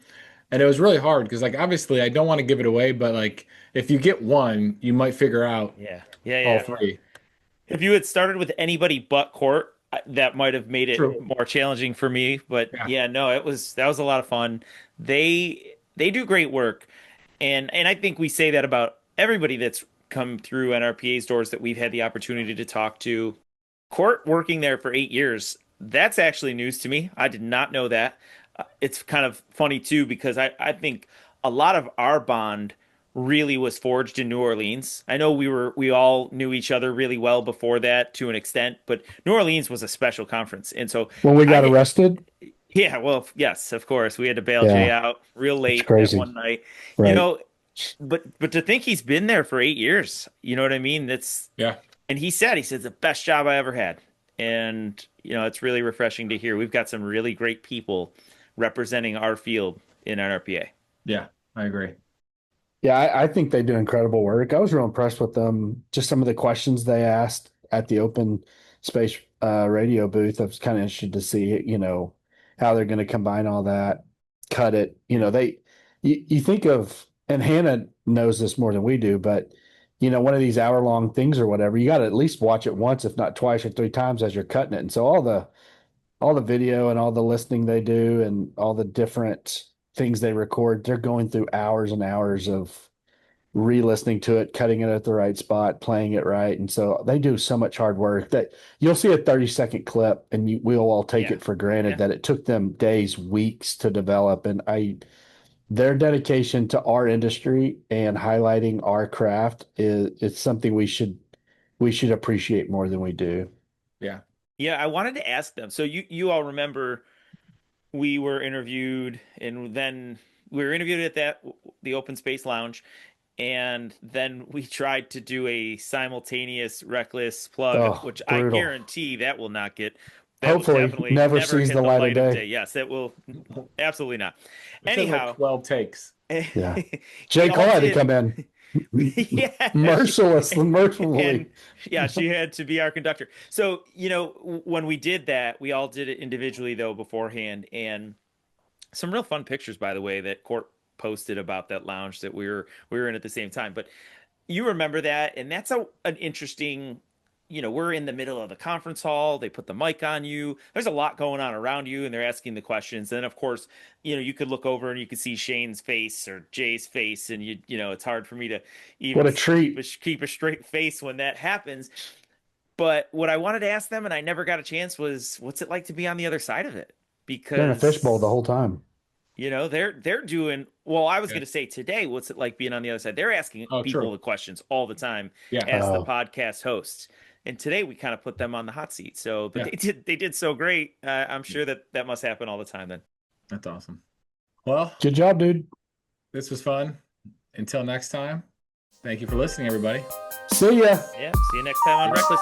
And it was really hard because, like, obviously I don't want to give it away, but like if you get one, you might figure out Yeah. all three. If you had started with anybody but Cort, that might have made it True. more challenging for me. But Yeah. yeah, no, that was a lot of fun. They do great work, and I think we say that about everybody that's come through NRPA's doors that we've had the opportunity to talk to. Cort working there for 8 years, that's actually news to me. I did not know that. It's kind of funny too because I think a lot of our bond really was forged in New Orleans. I know we all knew each other really well before that to an extent, but New Orleans was a special conference. And so When we got I arrested, yeah, well, yes, of course. We had to bail Jay yeah, out real it's late that crazy, one night. You right? know, but to think he's been there for 8 years, you know what I mean? Yeah. And he said the best job I ever had. And it's really refreshing to hear. We've got some really great people representing our field in NRPA. Yeah. I agree. Yeah, I think they do incredible work. I was real impressed with them. Just some of the questions they asked at the open space radio booth. I was kind of interested to see, how they're going to combine all that, cut it. You think of, and Hannah knows this more than we do, but one of these hour-long things or whatever, you got to at least watch it once, if not twice or 3 times as you're cutting it. And so all the video and all the listening they do and all the different things they record, they're going through hours and hours of re-listening to it, cutting it at the right spot, playing it right. And so they do so much hard work that you'll see a 30-second clip and we'll all take Yeah. it for granted Yeah. that it took them days, weeks to develop. And their dedication to our industry and highlighting our craft it's something we should appreciate more than we do. Yeah. Yeah, I wanted to ask them. So you all remember we were interviewed and then we were interviewed at the open space lounge, and then we tried to do a simultaneous RecLess plug, Oh, which I brutal. guarantee that will Hopefully definitely never never sees hit the light of of day. Yes, that will absolutely not. It said like Anyhow, 12 takes. Yeah. J. y'all Cole had to did- come in. Yeah. Mercilessly. And yeah, she had to be our conductor. So, when we did that, we all did it individually though beforehand, and some real fun pictures, by the way, that Cort posted about that lounge that we were in at the same time. But you remember that, and that's an interesting. We're in the middle of the conference hall. They put the mic on you. There's a lot going on around you, and they're asking the questions. And of course, you could look over and you could see Shane's face or Jay's face, and it's hard for me to even What a treat. keep a straight face when that happens. But what I wanted to ask them, and I never got a chance, was what's it like to be on the other side of it? Because They're in a fishbowl the whole time. they're doing well. I was Yeah. going to say today, what's it like being on the other side? They're asking Oh, people true. the questions all the time Yeah. as the Oh. podcast hosts. And today we kind of put them on the hot seat. So, but Yeah. they did so great. I'm sure that must happen all the time. Then That's awesome. Well, Good job, dude. this was fun. Until next time, thank you for listening, everybody. See ya. yeah, see you next time on RecLess.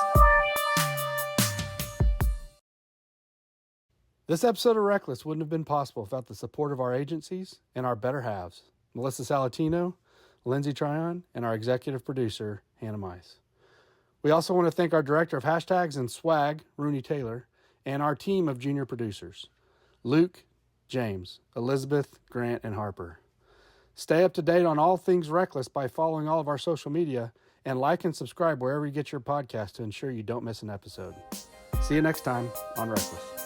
This episode of RecLess wouldn't have been possible without the support of our agencies and our better halves, Melissa Salatino, Lindsay Tryon, and our executive producer, Hannah Mize. We also want to thank our director of hashtags and swag, Rooney Taylor, and our team of junior producers, Luke, James, Elizabeth, Grant, and Harper. Stay up to date on all things RecLess by following all of our social media and like and subscribe wherever you get your podcast to ensure you don't miss an episode. See you next time on RecLess.